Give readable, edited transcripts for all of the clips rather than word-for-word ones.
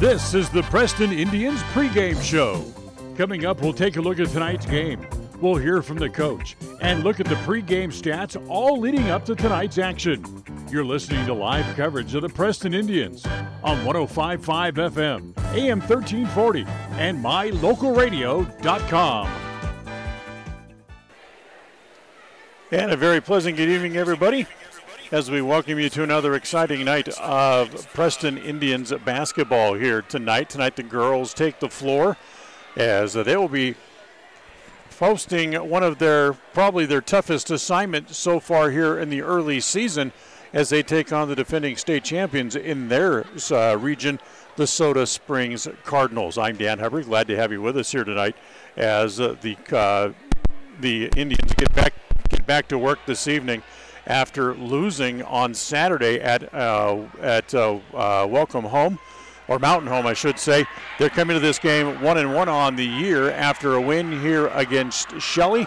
This is the Preston Indians pregame show. Coming up, we'll take a look at tonight's game. We'll hear from the coach and look at the pregame stats all leading up to tonight's action. You're listening to live coverage of the Preston Indians on 105.5 FM, AM 1340, and mylocalradio.com. And a very pleasant good evening, everybody, as we welcome you to another exciting night of Preston Indians basketball here tonight. Tonight the girls take the floor as they will be posting one of probably their toughest assignments so far here in the early season as they take on the defending state champions in their region, the Soda Springs Cardinals. I'm Dan Hubbard, glad to have you with us here tonight as the Indians get back to work this evening after losing on Saturday at Welcome Home, or Mountain Home, I should say. They're coming to this game 1-1 on the year after a win here against Shelley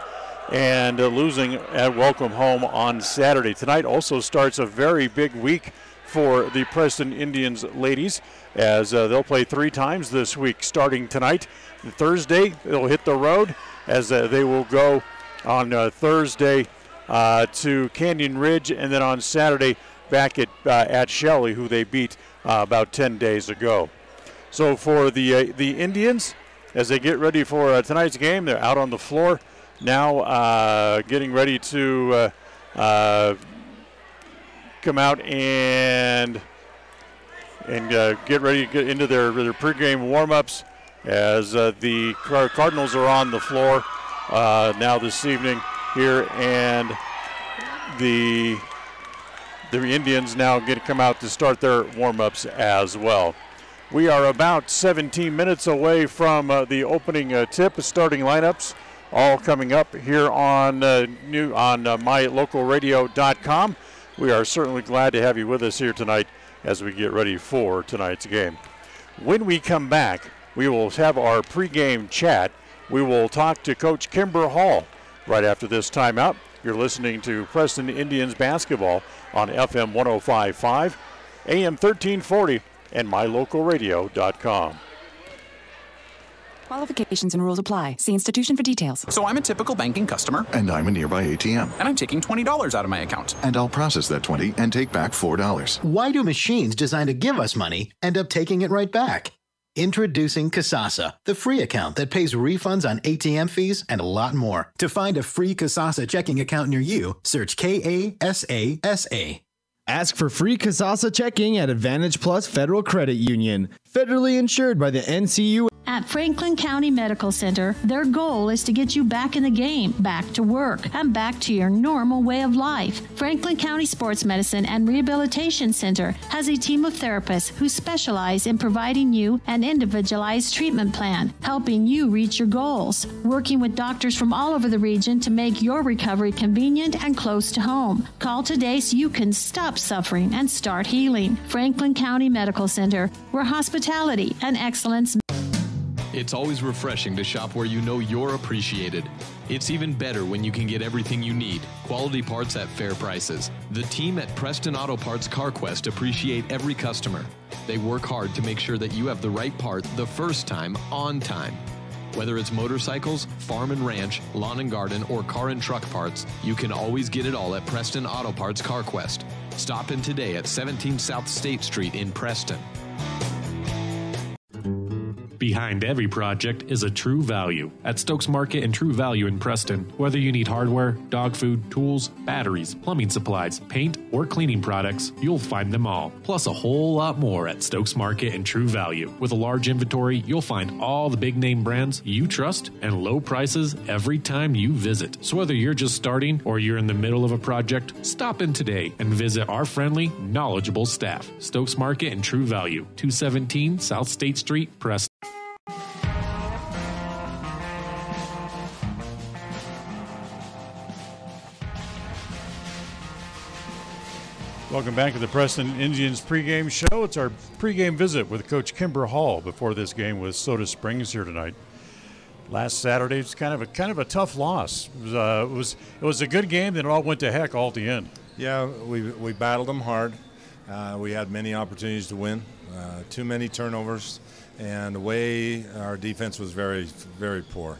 and losing at Welcome Home on Saturday. Tonight also starts a very big week for the Preston Indians ladies as they'll play 3 times this week starting tonight. Thursday, they'll hit the road as they will go on Thursday to Canyon Ridge, and then on Saturday back at Shelley, who they beat about 10 days ago. So for the Indians, as they get ready for tonight's game, they're out on the floor now, getting ready to come out and get ready to get into their pregame warm-ups as the Cardinals are on the floor now this evening here, and the Indians now come out to start their warm-ups as well. We are about 17 minutes away from the opening tip, starting lineups, all coming up here on mylocalradio.com. We are certainly glad to have you with us here tonight as we get ready for tonight's game. When we come back, we will have our pregame chat. We will talk to Coach Kimber Hall right after this timeout. You're listening to Preston Indians basketball on FM 105.5, AM 1340, and mylocalradio.com. Qualifications and rules apply. See institution for details. So I'm a typical banking customer. And I'm a nearby ATM. And I'm taking $20 out of my account. And I'll process that $20 and take back $4. Why do machines designed to give us money end up taking it right back? Introducing Kasasa, the free account that pays refunds on ATM fees and a lot more. To find a free Kasasa checking account near you, search Kasasa. Ask for free Kasasa checking at Advantage Plus Federal Credit Union. Federally insured by the NCUA. At Franklin County Medical Center, their goal is to get you back in the game, back to work, and back to your normal way of life. Franklin County Sports Medicine and Rehabilitation Center has a team of therapists who specialize in providing you an individualized treatment plan, helping you reach your goals, working with doctors from all over the region to make your recovery convenient and close to home. Call today so you can stop suffering and start healing. Franklin County Medical Center, where hospitality and excellence. It's always refreshing to shop where you know you're appreciated. It's even better when you can get everything you need, quality parts at fair prices. The team at Preston Auto Parts CarQuest appreciate every customer. They work hard to make sure that you have the right part the first time, on time. Whether it's motorcycles, farm and ranch, lawn and garden, or car and truck parts, you can always get it all at Preston Auto Parts CarQuest. Stop in today at 17 South State Street in Preston. Behind every project is a True Value. At Stokes Market and True Value in Preston, whether you need hardware, dog food, tools, batteries, plumbing supplies, paint, or cleaning products, you'll find them all. Plus a whole lot more at Stokes Market and True Value. With a large inventory, you'll find all the big name brands you trust and low prices every time you visit. So whether you're just starting or you're in the middle of a project, stop in today and visit our friendly, knowledgeable staff. Stokes Market and True Value, 217 South State Street, Preston. Welcome back to the Preston Indians pregame show. It's our pregame visit with Coach Kimber Hall before this game with Soda Springs here tonight. Last Saturday was kind of a tough loss. It was a good game, then it all went to heck all at the end. Yeah, we battled them hard. We had many opportunities to win, too many turnovers, and the way our defense was very, very poor.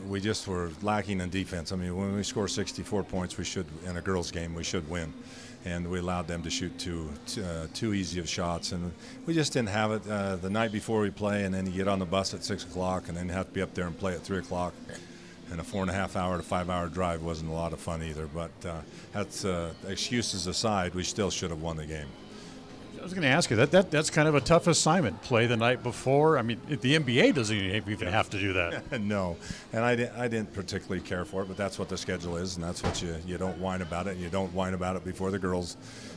We just were lacking in defense. I mean, when we score 64 points, we should, in a girls' game, we should win. And we allowed them to shoot too easy of shots, and we just didn't have it the night before we play, and then you get on the bus at 6 o'clock and then have to be up there and play at 3 o'clock. And a 4.5 hour to 5 hour drive wasn't a lot of fun either. But that's excuses aside, we still should have won the game. I was going to ask you, that's kind of a tough assignment. Play the night before. I mean, the NBA doesn't even have to do that. No, and I didn't particularly care for it, but that's what the schedule is, and that's what you don't whine about it. You don't whine about it before the girls,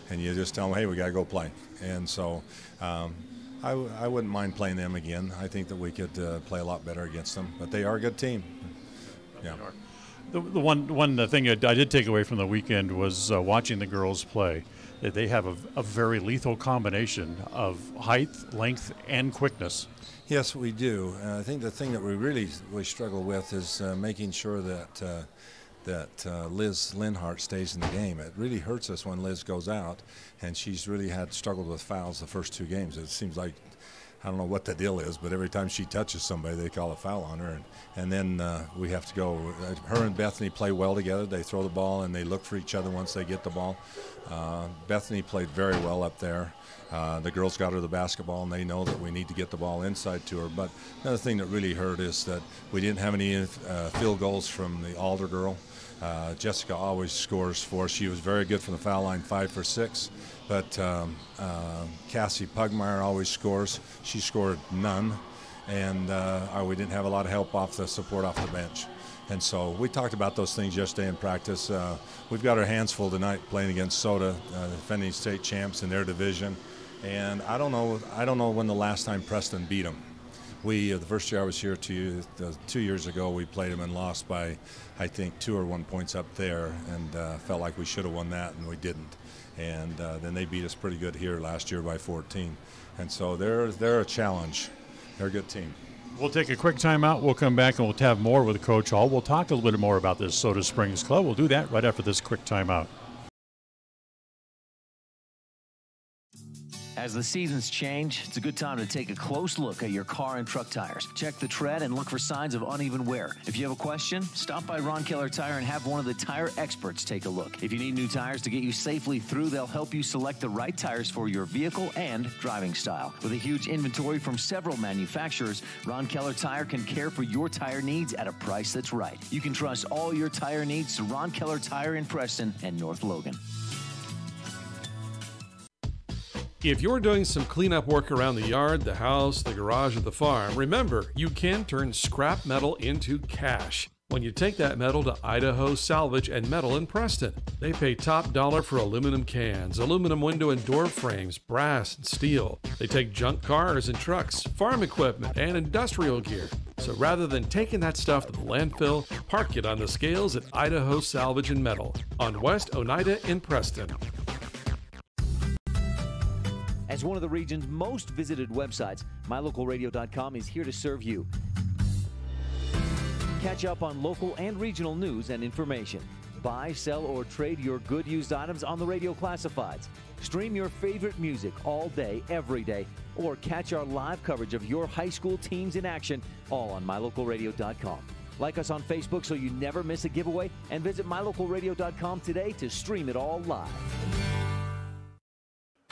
and you just tell them, hey, we got to go play. And so I wouldn't mind playing them again. I think that we could play a lot better against them, but they are a good team. Yeah. The one thing I did take away from the weekend was watching the girls play. They have a very lethal combination of height, length, and quickness. Yes, we do. I think the thing that we struggle with is making sure that Liz Linhart stays in the game. It really hurts us when Liz goes out, and she's really struggled with fouls the first 2 games. It seems like, I don't know what the deal is, but every time she touches somebody, they call a foul on her. And then we have to go. Her and Bethany play well together. They throw the ball, and they look for each other once they get the ball. Bethany played very well up there. The girls got her the basketball, and they know that we need to get the ball inside to her. But another thing that really hurt is that we didn't have any field goals from the Alder girl. Jessica always scores for us. She was very good from the foul line, 5 for 6. But Cassie Pugmire always scores. She scored none. And we didn't have a lot of help off the support off the bench. And so we talked about those things yesterday in practice. We've got our hands full tonight playing against Soda, defending state champs in their division. And I don't know when the last time Preston beat them. The first year I was here 2 years ago, we played them and lost by, I think, 2 or 1 points up there, and felt like we should have won that, and we didn't. And then they beat us pretty good here last year by 14. And so they're a challenge. They're a good team. We'll take a quick timeout. We'll come back and we'll have more with Coach Hall. We'll talk a little bit more about this Soda Springs Club. We'll do that right after this quick timeout. As the seasons change, it's a good time to take a close look at your car and truck tires. Check the tread and look for signs of uneven wear. If you have a question, stop by Ron Keller Tire and have one of the tire experts take a look. If you need new tires to get you safely through, they'll help you select the right tires for your vehicle and driving style. With a huge inventory from several manufacturers, Ron Keller Tire can care for your tire needs at a price that's right. You can trust all your tire needs to Ron Keller Tire in Preston and North Logan. If you're doing some cleanup work around the yard, the house, the garage, or the farm, remember, you can turn scrap metal into cash when you take that metal to Idaho Salvage and Metal in Preston. They pay top dollar for aluminum cans, aluminum window and door frames, brass and steel. They take junk cars and trucks, farm equipment, and industrial gear. So rather than taking that stuff to the landfill, park it on the scales at Idaho Salvage and Metal on West Oneida in Preston. As one of the region's most visited websites, MyLocalRadio.com is here to serve you. Catch up on local and regional news and information. Buy, sell, or trade your good used items on the radio classifieds. Stream your favorite music all day, every day, or catch our live coverage of your high school teams in action, all on MyLocalRadio.com. Like us on Facebook so you never miss a giveaway, and visit MyLocalRadio.com today to stream it all live.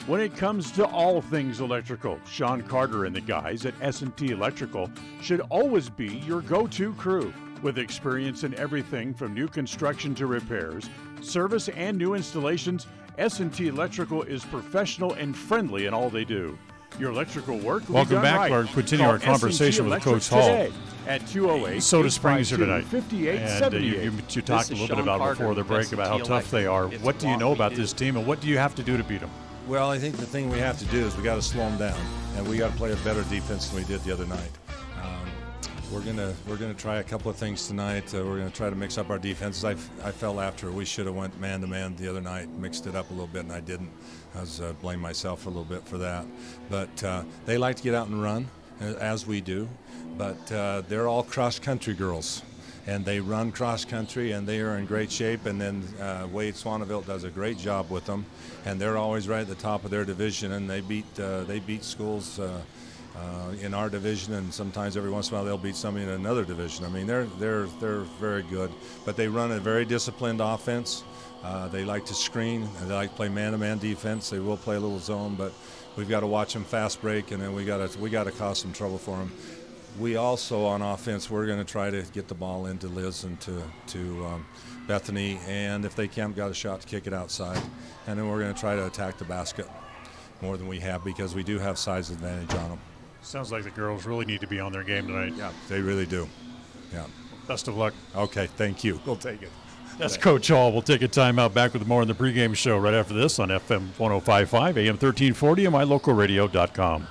When it comes to all things electrical, Sean Carter and the guys at S&T Electrical should always be your go-to crew. With experience in everything from new construction to repairs, service, and new installations, S&T Electrical is professional and friendly in all they do. Your electrical work will be done right. Welcome back. We'll continue our conversation with Coach Hall. At 208 Soda Springs here tonight. And you talked a little bit about before the break about how tough they are. What do you know about this team, and what do you have to do to beat them? Well, I think the thing we have to do is we got to slow them down, and we got to play a better defense than we did the other night. We're gonna try a couple of things tonight. We're gonna try to mix up our defenses. I felt after we should have went man to man the other night, mixed it up a little bit, and I didn't. I was blame myself a little bit for that. But they like to get out and run, as we do. But they're all cross country girls, and they run cross country, and they are in great shape. And then Wade Swaneville does a great job with them, and they're always right at the top of their division, and they beat schools in our division, and sometimes every once in a while they'll beat somebody in another division. I mean, they're very good, but they run a very disciplined offense. They like to screen, and they like to play man-to-man defense. They will play a little zone, but we've got to watch them fast break, and then we got to cause some trouble for them. We also, on offense, we're going to try to get the ball into Liz and to Bethany, and if they can't, got a shot to kick it outside, and then we're going to try to attack the basket more than we have, because we do have size advantage on them. Sounds like the girls really need to be on their game tonight. Yeah, they really do. Yeah. Best of luck. Okay, thank you. We'll take it. That's Coach Hall. We'll take a timeout. Back with more on the pregame show right after this on FM 105.5, AM 1340, and mylocalradio.com.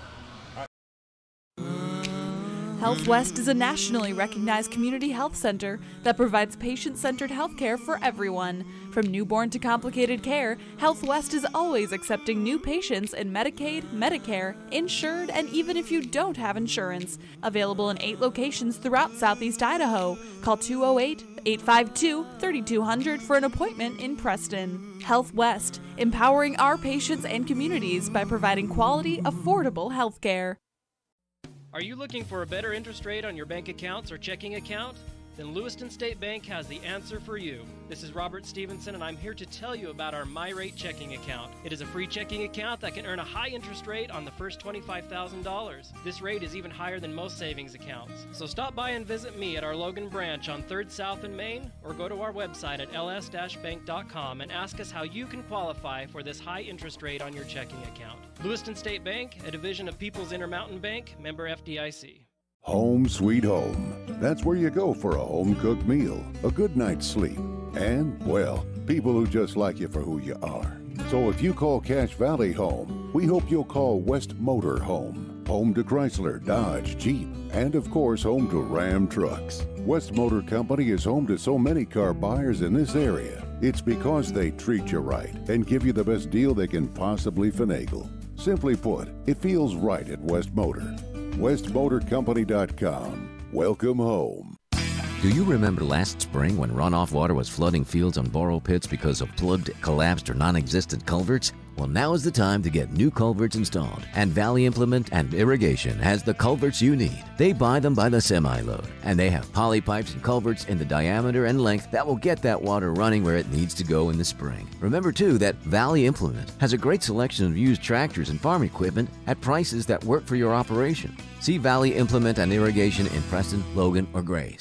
Health West is a nationally recognized community health center that provides patient-centered health care for everyone. From newborn to complicated care, Health West is always accepting new patients in Medicaid, Medicare, insured, and even if you don't have insurance. Available in 8 locations throughout Southeast Idaho. Call 208-852-3200 for an appointment in Preston. Health West, empowering our patients and communities by providing quality, affordable health care. Are you looking for a better interest rate on your bank accounts or checking account? Then Lewiston State Bank has the answer for you. This is Robert Stevenson, and I'm here to tell you about our MyRate checking account. It is a free checking account that can earn a high interest rate on the first $25,000. This rate is even higher than most savings accounts. So stop by and visit me at our Logan branch on 3rd South in Maine, or go to our website at ls-bank.com and ask us how you can qualify for this high interest rate on your checking account. Lewiston State Bank, a division of People's Intermountain Bank, member FDIC. Home sweet home. That's where you go for a home-cooked meal, a good night's sleep, and, well, people who just like you for who you are. So if you call Cache Valley home, we hope you'll call West Motor home. Home to Chrysler, Dodge, Jeep, and of course home to Ram trucks. West Motor Company is home to so many car buyers in this area. It's because they treat you right and give you the best deal they can possibly finagle. Simply put, it feels right at West Motor. WestMotorCompany.com. Welcome home. Do you remember last spring when runoff water was flooding fields and borrow pits because of plugged, collapsed, or non-existent culverts? Well, now is the time to get new culverts installed. And Valley Implement and Irrigation has the culverts you need. They buy them by the semi-load, and they have poly pipes and culverts in the diameter and length that will get that water running where it needs to go in the spring. Remember, too, that Valley Implement has a great selection of used tractors and farm equipment at prices that work for your operation. See Valley Implement and Irrigation in Preston, Logan, or Grays.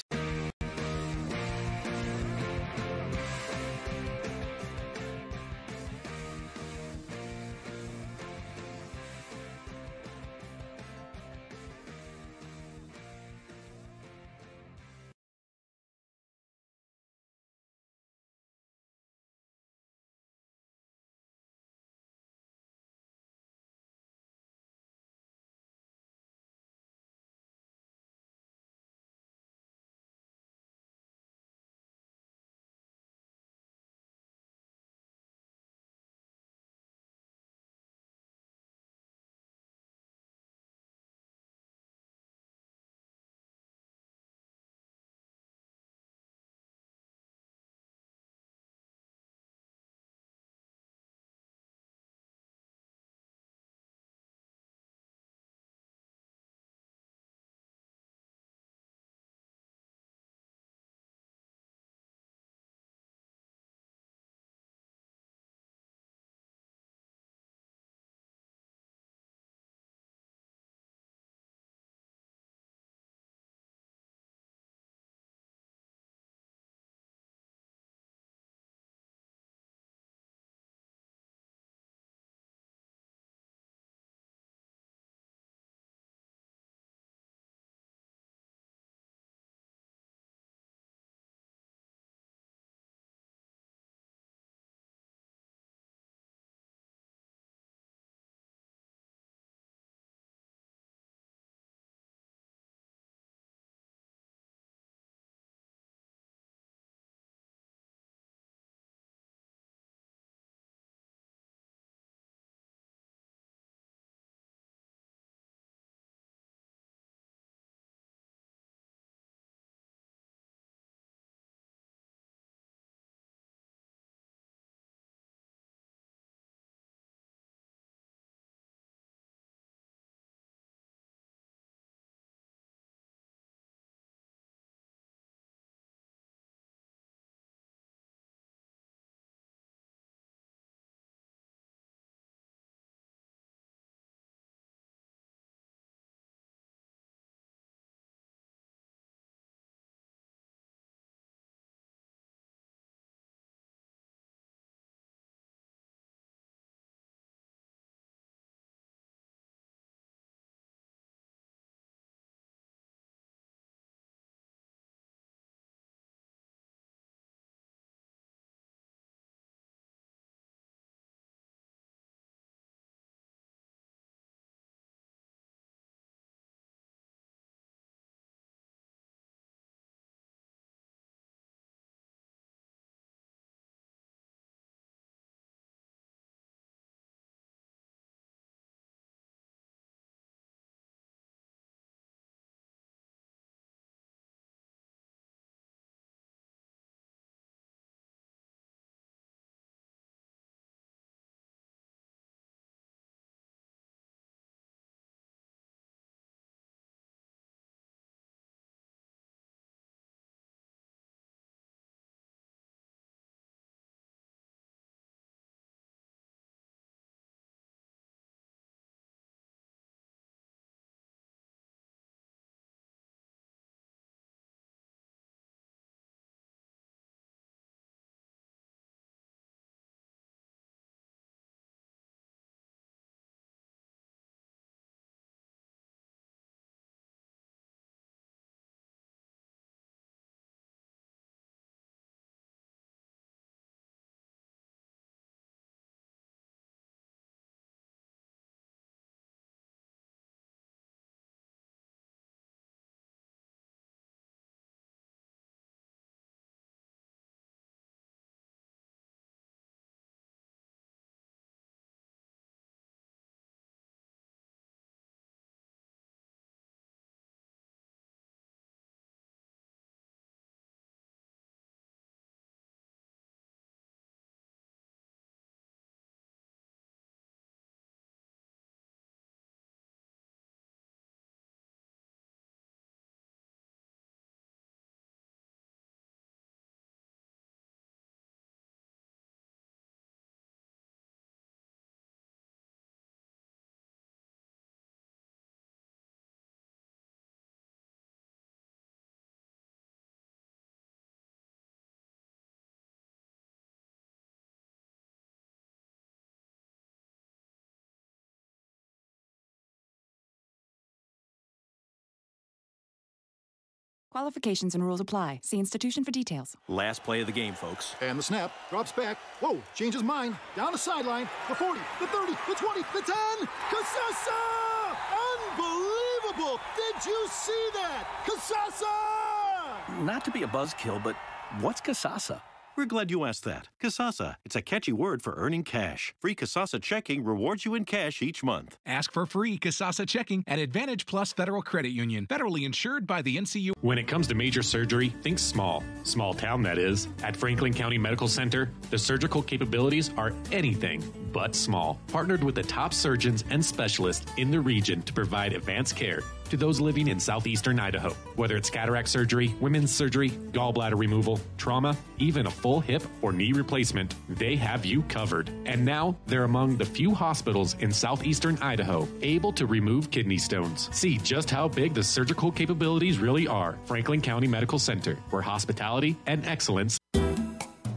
Qualifications and rules apply. See institution for details. Last play of the game, folks. And the snap. Drops back. Whoa, changes mind. Down the sideline. The 40, the 30, the 20, the 10. Casasa! Unbelievable! Did you see that? Casasa! Not to be a buzzkill, but what's Casasa? We're glad you asked that. Casasa. It's a catchy word for earning cash. Free Casasa checking rewards you in cash each month. Ask for free Casasa checking at Advantage Plus Federal Credit Union. Federally insured by the NCU. When it comes to major surgery, think small. Small town, that is. At Franklin County Medical Center, the surgical capabilities are anything but small. Partnered with the top surgeons and specialists in the region to provide advanced care to those living in southeastern Idaho. Whether it's cataract surgery, women's surgery, gallbladder removal, trauma, even a full hip or knee replacement, they have you covered. And now they're among the few hospitals in southeastern Idaho able to remove kidney stones. See just how big the surgical capabilities really are. Franklin County Medical Center, where hospitality and excellence.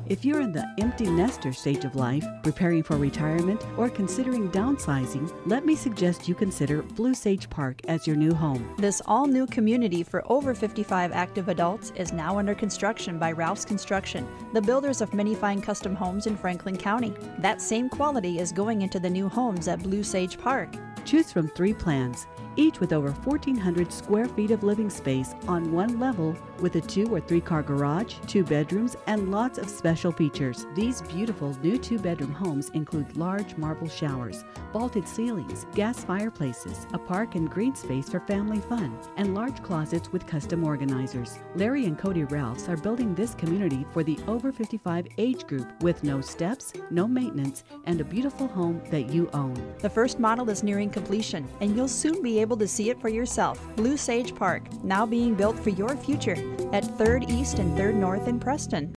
If you're in the empty nester stage of life, preparing for retirement, or considering downsizing, let me suggest you consider Blue Sage Park as your new home. This all-new community for over 55 active adults is now under construction by Ralph's Construction, the builders of many fine custom homes in Franklin County. That same quality is going into the new homes at Blue Sage Park. Choose from 3 plans, each with over 1,400 square feet of living space on one level with a 2 or 3 car garage, 2 bedrooms, and lots of special features. These beautiful new 2-bedroom homes include large marble showers, vaulted ceilings, gas fireplaces, a park and green space for family fun, and large closets with custom organizers. Larry and Cody Ralphs are building this community for the over 55 age group with no steps, no maintenance, and a beautiful home that you own. The first model is nearing completion, and you'll soon be able to see it for yourself. Blue Sage Park, now being built for your future at 3rd East and 3rd North in Preston.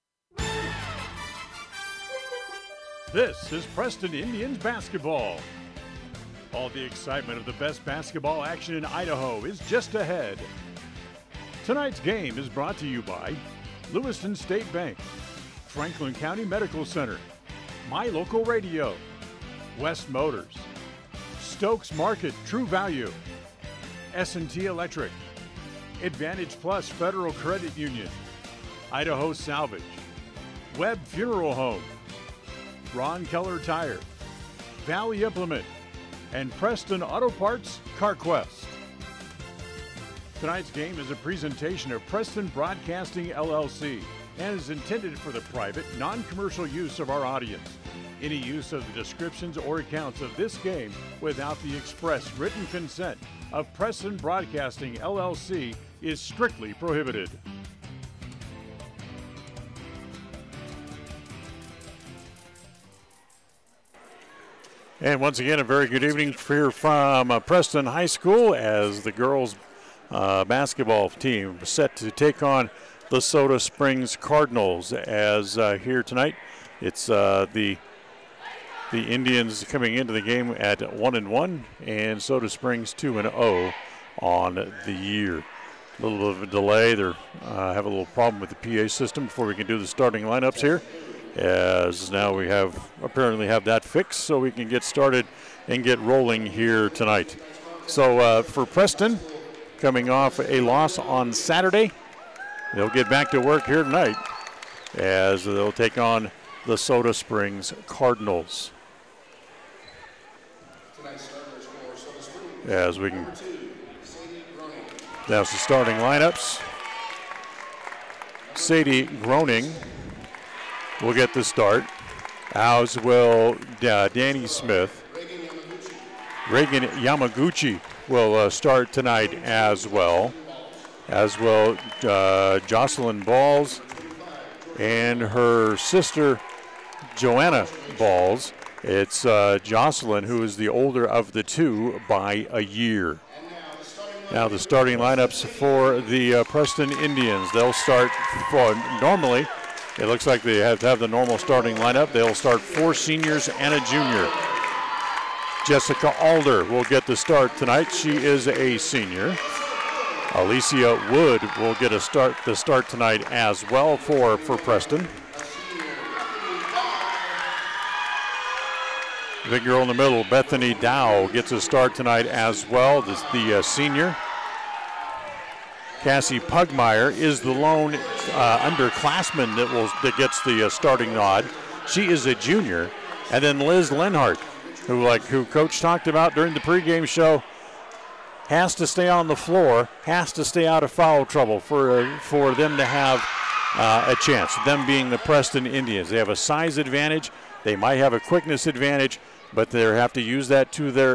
This is Preston Indians basketball. All the excitement of the best basketball action in Idaho is just ahead. Tonight's game is brought to you by Lewiston State Bank, Franklin County Medical Center, My Local Radio, West Motors, Stokes Market True Value, S&T Electric, Advantage Plus Federal Credit Union, Idaho Salvage, Webb Funeral Home, Ron Keller Tire, Valley Implement, and Preston Auto Parts CarQuest. Tonight's game is a presentation of Preston Broadcasting LLC and is intended for the private, non-commercial use of our audience. Any use of the descriptions or accounts of this game without the express written consent of Preston Broadcasting LLC is strictly prohibited. And once again, a very good evening here from Preston High School as the girls basketball team set to take on the Soda Springs Cardinals. As here tonight, it's the Indians coming into the game at 1-1, and Soda Springs 2-0 on the year. A little bit of a delay. They have a little problem with the PA system before we can do the starting lineups here. As now we apparently have that fixed, so we can get started and get rolling here tonight. So for Preston, coming off a loss on Saturday, they'll get back to work here tonight as they'll take on the Soda Springs Cardinals. As we can, that's the starting lineups. Sadie Groening will get the start, as will Danny Smith. Reagan Yamaguchi will start tonight as well. As will Jocelyn Balls and her sister Joanna Balls. It's Jocelyn who is the older of the two by a year. Now the starting lineups for the Preston Indians. They'll start normally. It looks like they have to have the normal starting lineup. They'll start 4 seniors and a junior. Jessica Alder will get the start tonight. She is a senior. Alicia Wood will get the start tonight as well for Preston. The girl in the middle, Bethany Dow, gets a start tonight as well. This the senior. Cassie Pugmire is the lone underclassman that gets the starting nod. She is a junior. And then Liz Lenhart, who Coach talked about during the pregame show, has to stay on the floor, has to stay out of foul trouble for them to have a chance. Them being the Preston Indians. They have a size advantage. They might have a quickness advantage, but they have to use that to their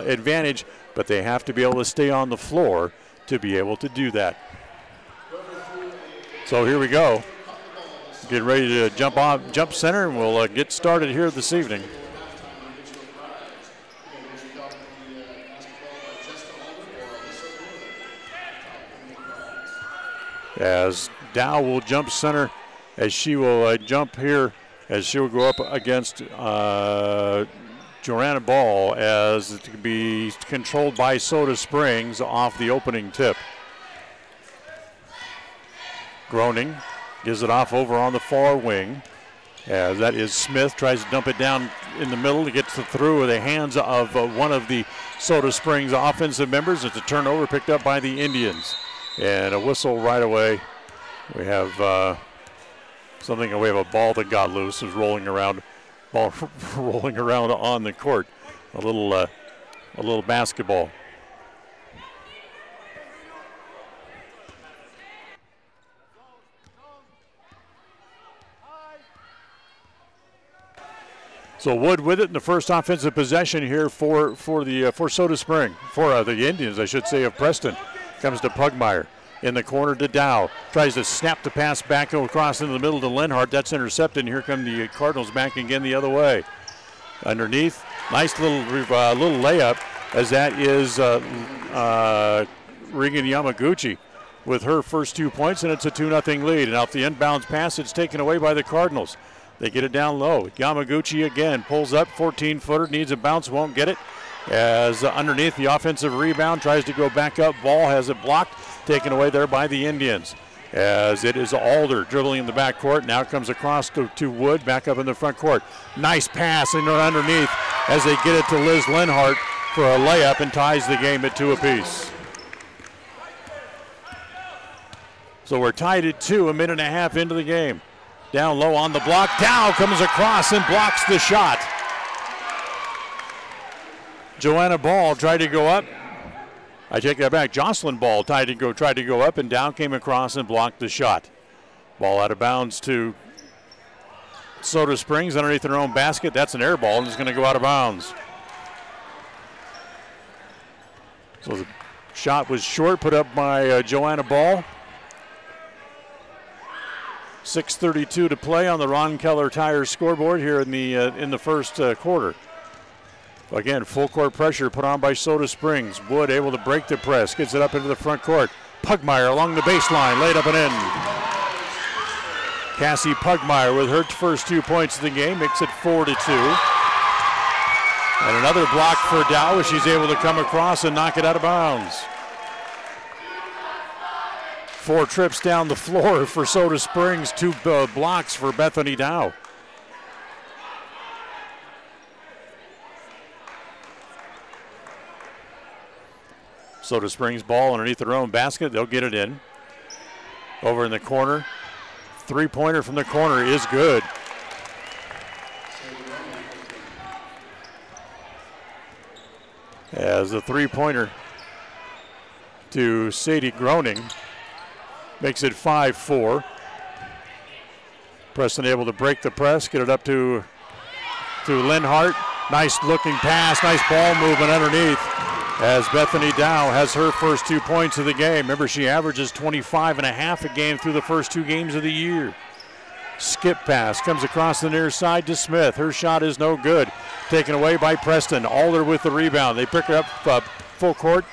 advantage, but they have to be able to stay on the floor to be able to do that. So here we go. Getting ready to jump center, and we'll get started here this evening. As Dow will jump center, as she will jump here, as she will go up against Joanna Ball, as it can be controlled by Soda Springs off the opening tip. Groening gives it off over on the far wing. As that is Smith, tries to dump it down in the middle to get through the hands of one of the Soda Springs offensive members. It's a turnover picked up by the Indians. And a whistle right away. We have we have a ball that got loose, is rolling around on the court. A little basketball. So Wood with it in the first offensive possession here for Soda Spring, for the Indians, I should say, of Preston. Comes to Pugmire. In the corner to Dow. Tries to snap the pass back across into the middle to Lenhart. That's intercepted, and here come the Cardinals back again the other way. Underneath, nice little layup, as that is Regan Yamaguchi with her first 2 points, and it's a 2-0 lead. And out the inbounds pass, it's taken away by the Cardinals. They get it down low. Yamaguchi again pulls up, 14-footer, needs a bounce, won't get it. As underneath the offensive rebound, tries to go back up. Ball has it blocked, taken away there by the Indians. As it is Alder dribbling in the backcourt. Now comes across to Wood, back up in the front court. Nice pass underneath as they get it to Liz Lenhart for a layup and ties the game at 2 apiece. So we're tied at 2, a minute and a half into the game. Down low on the block. Dow comes across and blocks the shot. Joanna Ball tried to go up. I take that back. Jocelyn Ball tried to go up, and Dow came across and blocked the shot. Ball out of bounds to Soda Springs underneath their own basket. That's an air ball, and it's going to go out of bounds. So the shot was short, put up by Joanna Ball. 6:32 to play on the Ron Keller Tire scoreboard here in the first quarter. Again, full court pressure put on by Soda Springs. Wood able to break the press, gets it up into the front court. Pugmire along the baseline, laid up and in. Cassie Pugmire with her first 2 points of the game makes it 4-2. And another block for Dow as she's able to come across and knock it out of bounds. 4 trips down the floor for Soda Springs, 2 blocks for Bethany Dow. Soda Springs ball underneath their own basket. They'll get it in. Over in the corner. 3-pointer from the corner is good. As the 3-pointer to Sadie Groening makes it 5-4. Preston able to break the press, get it up to Lenhart. Nice looking pass, nice ball movement underneath. As Bethany Dow has her first 2 points of the game. Remember, she averages 25.5 a game through the first 2 games of the year. Skip pass comes across the near side to Smith. Her shot is no good. Taken away by Preston. Alder with the rebound. They pick her up full court.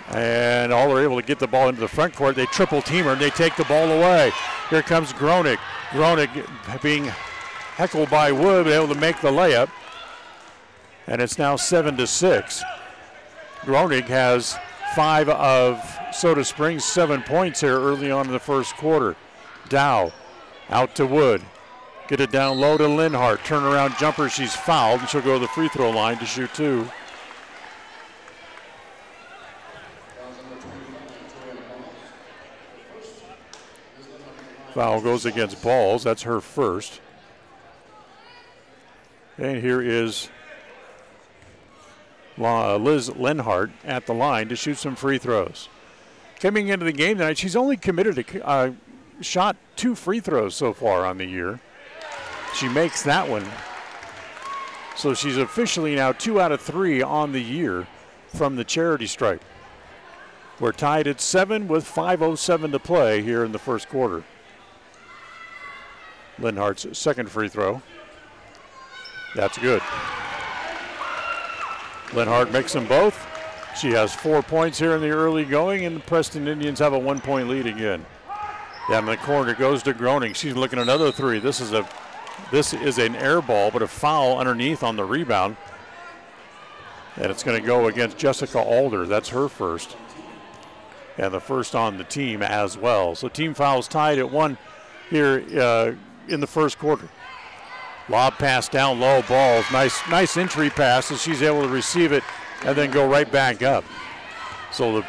And Alder able to get the ball into the front court. They triple team her and they take the ball away. Here comes Groening. Groening being heckled by Wood, able to make the layup. And it's now 7-6. Groening has 5 of Soda Springs' 7 points here early on in the first quarter. Dow out to Wood. Get it down low to Lenhart. Turnaround jumper. She's fouled, and she'll go to the free throw line to shoot 2. Foul goes against Balls. That's her first. And here is Liz Lenhart at the line to shoot some free throws. Coming into the game tonight, she's only committed shot 2 free throws so far on the year. She makes that one. So she's officially now 2 out of 3 on the year from the charity stripe. We're tied at 7 with 5:07 to play here in the first quarter. Lenhart's second free throw. That's good. Lenhart makes them both. She has 4 points here in the early going, and the Preston Indians have a 1-point lead again. Down in the corner goes to Groening. She's looking at another 3. This is an air ball, but a foul underneath on the rebound. And it's going to go against Jessica Alder. That's her first. And the first on the team as well. So team fouls tied at 1 here in the first quarter. Lob pass down low, Balls. Nice entry pass as she's able to receive it and then go right back up. So the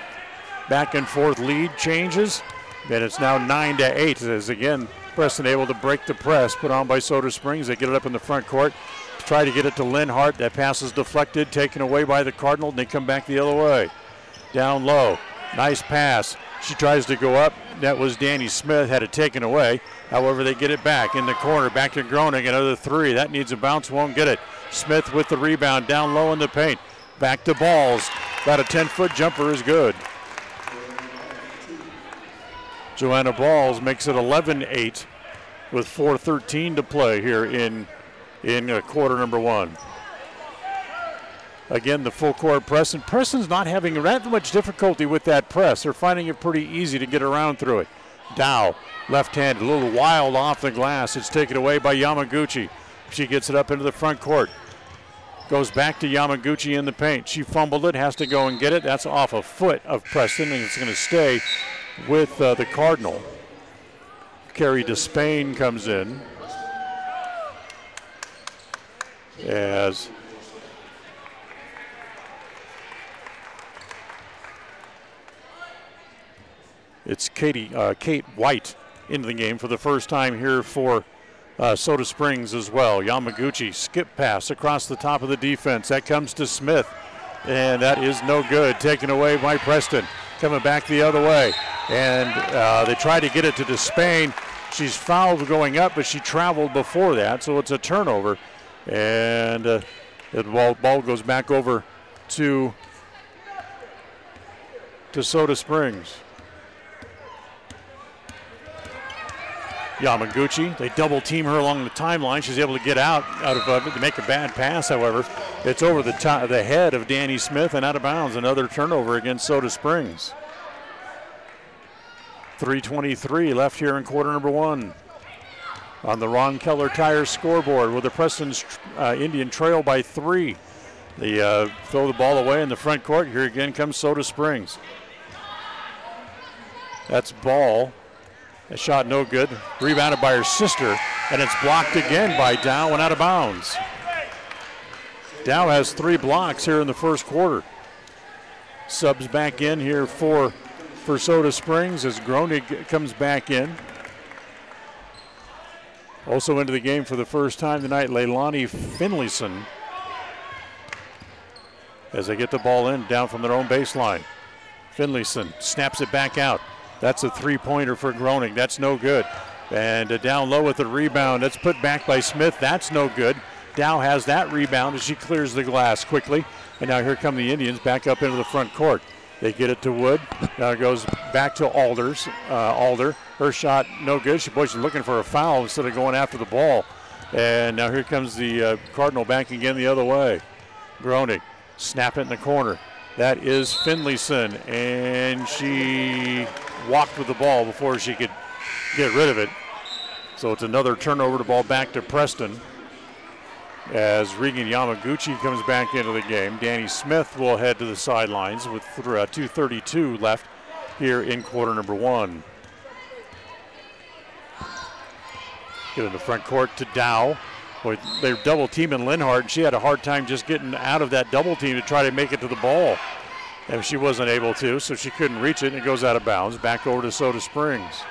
back and forth lead changes, and it's now 9-8 as again Preston able to break the press put on by Soda Springs. They get it up in the front court, try to get it to Lenhart. That pass is deflected, taken away by the Cardinal, and they come back the other way. Down low, nice pass. She tries to go up. That was Danny Smith, had it taken away. However, they get it back in the corner, back to Groening, another 3. That needs a bounce, won't get it. Smith with the rebound, down low in the paint. Back to Balls. About a 10-foot jumper is good. Joanna Balls makes it 11-8 with 4:13 to play here in quarter number 1. Again, the full court press, and Preston's not having that much difficulty with that press. They're finding it pretty easy to get around through it. Dow, left-handed, a little wild off the glass. It's taken away by Yamaguchi. She gets it up into the front court. Goes back to Yamaguchi in the paint. She fumbled it, has to go and get it. That's off a foot of Preston, and it's going to stay with the Cardinal. Carrie Despain comes in as it's Kate White into the game for the first time here for Soda Springs as well. Yamaguchi skip pass across the top of the defense. That comes to Smith, and that is no good. Taken away by Preston. Coming back the other way, and they try to get it to Despain. She's fouled going up, but she traveled before that, so it's a turnover. And the ball goes back over to Soda Springs. Yamaguchi, they double team her along the timeline. She's able to get out of it to make a bad pass, however. It's over the head of Danny Smith and out of bounds. Another turnover against Soda Springs. 3:23 left here in quarter number 1. On the Ron Keller Tires scoreboard with the Preston Indian trail by 3. They throw the ball away in the front court. Here again comes Soda Springs. That's Ball. A shot no good. Rebounded by her sister, and it's blocked again by Dow and out of bounds. Dow has 3 blocks here in the first quarter. Subs back in here for Soda Springs as Groening comes back in. Also into the game for the first time tonight, Leilani Finlayson, as they get the ball in down from their own baseline. Finlayson snaps it back out. That's a 3-pointer for Groening. That's no good. And down low with the rebound. That's put back by Smith. That's no good. Dow has that rebound as she clears the glass quickly. And now here come the Indians back up into the front court. They get it to Wood. Now it goes back to Alder. Her shot no good. She's looking for a foul instead of going after the ball. And now here comes the Cardinal back again the other way. Groening. Snap it in the corner. That is Finlayson. And she walked with the ball before she could get rid of it. So it's another turnover, the ball back to Preston as Regan Yamaguchi comes back into the game. Danny Smith will head to the sidelines with 2:32 left here in quarter number 1. Get in the front court to Dow. Boy, they're double teaming Lenhart, and she had a hard time just getting out of that double team to try to make it to the ball. And she wasn't able to, so she couldn't reach it, and it goes out of bounds. Back over to Soda Springs.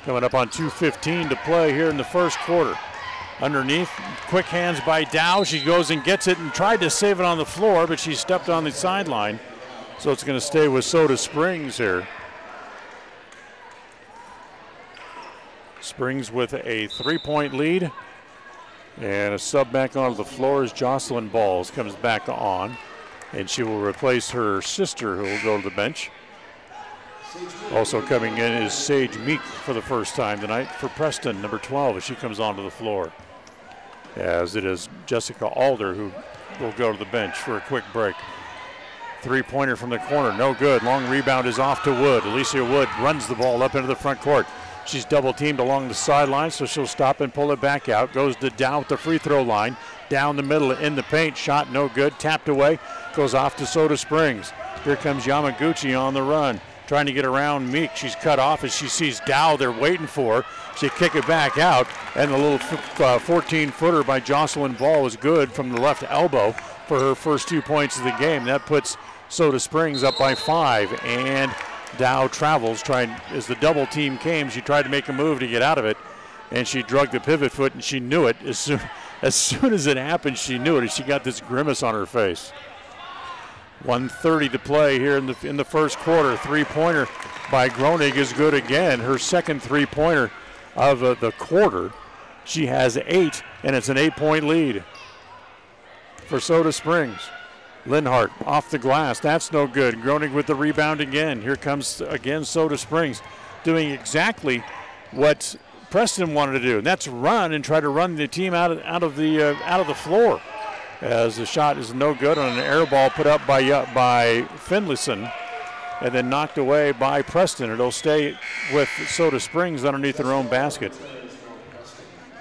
Coming up on 2:15 to play here in the first quarter. Underneath, quick hands by Dow. She goes and gets it and tried to save it on the floor, but she stepped on the sideline. So it's going to stay with Soda Springs here. Springs with a 3-point lead. And a sub back onto the floor as Jocelyn Balls comes back on. And she will replace her sister, who will go to the bench. Also coming in is Sage Meek for the first time tonight for Preston, number 12, as she comes onto the floor. As it is Jessica Alder who will go to the bench for a quick break. 3-pointer from the corner, no good. Long rebound is off to Wood. Alicia Wood runs the ball up into the front court. She's double teamed along the sideline, so she'll stop and pull it back out. Goes to Dow at the free throw line. Down the middle in the paint, shot no good. Tapped away, goes off to Soda Springs. Here comes Yamaguchi on the run. Trying to get around Meek. She's cut off as she sees Dow they're waiting for. She kick it back out, and the little 14-footer by Jocelyn Ball is good from the left elbow for her first 2 points of the game. That puts Soda Springs up by 5, and Dow travels. As the double team came, she tried to make a move to get out of it, and she drugged the pivot foot, and she knew it. As soon as it happened, she knew it, and she got this grimace on her face. 1:30 to play here in the first quarter. 3-pointer by Groening is good again. Her second 3-pointer of the quarter. She has 8, and it's an 8-point lead for Soda Springs. Linhart off the glass. That's no good. Groening with the rebound again. Here comes again Soda Springs doing exactly what Preston wanted to do, and that's run and try to run the team out of the floor. As the shot is no good on an air ball put up by Finlayson and then knocked away by Preston. It'll stay with Soda Springs underneath their own basket.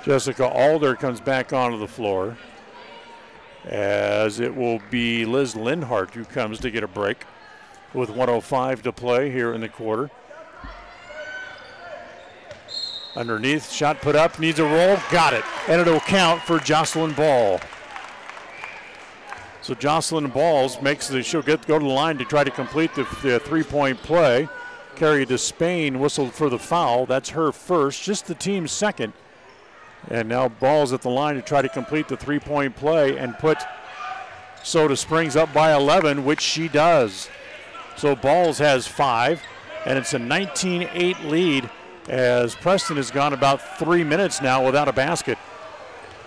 Jessica Alder comes back onto the floor, as it will be Liz Linhart who comes to get a break with 1:05 to play here in the quarter. Underneath, shot put up, needs a roll, got it, and it'll count for Jocelyn Ball. So Jocelyn Balls she'll go to the line to try to complete the 3-point play. Carrie Despain whistled for the foul. That's her first, just the team's second. And now Balls at the line to try to complete the 3-point play and put Soda Springs up by 11, which she does. So Balls has 5, and it's a 19-8 lead as Preston has gone about 3 minutes now without a basket.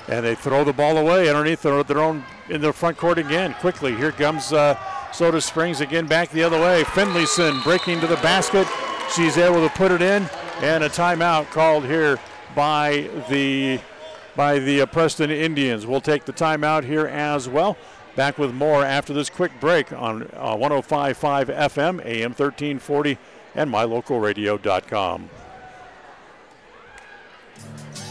And they throw the ball away underneath their own in the front court again. Quickly, here comes Soda Springs again back the other way. Finlayson breaking to the basket. She's able to put it in, and a timeout called here by the Preston Indians. We'll take the timeout here as well. Back with more after this quick break on 105.5 FM, AM 1340, and mylocalradio.com.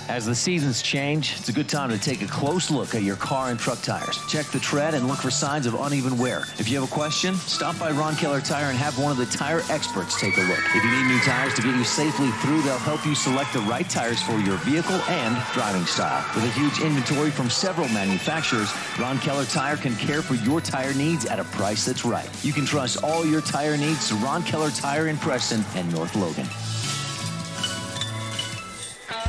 As the seasons change, it's a good time to take a close look at your car and truck tires. Check the tread and look for signs of uneven wear. If you have a question, stop by Ron Keller Tire and have one of the tire experts take a look. If you need new tires to get you safely through, they'll help you select the right tires for your vehicle and driving style. With a huge inventory from several manufacturers, Ron Keller Tire can care for your tire needs at a price that's right. You can trust all your tire needs to Ron Keller Tire in Preston and North Logan.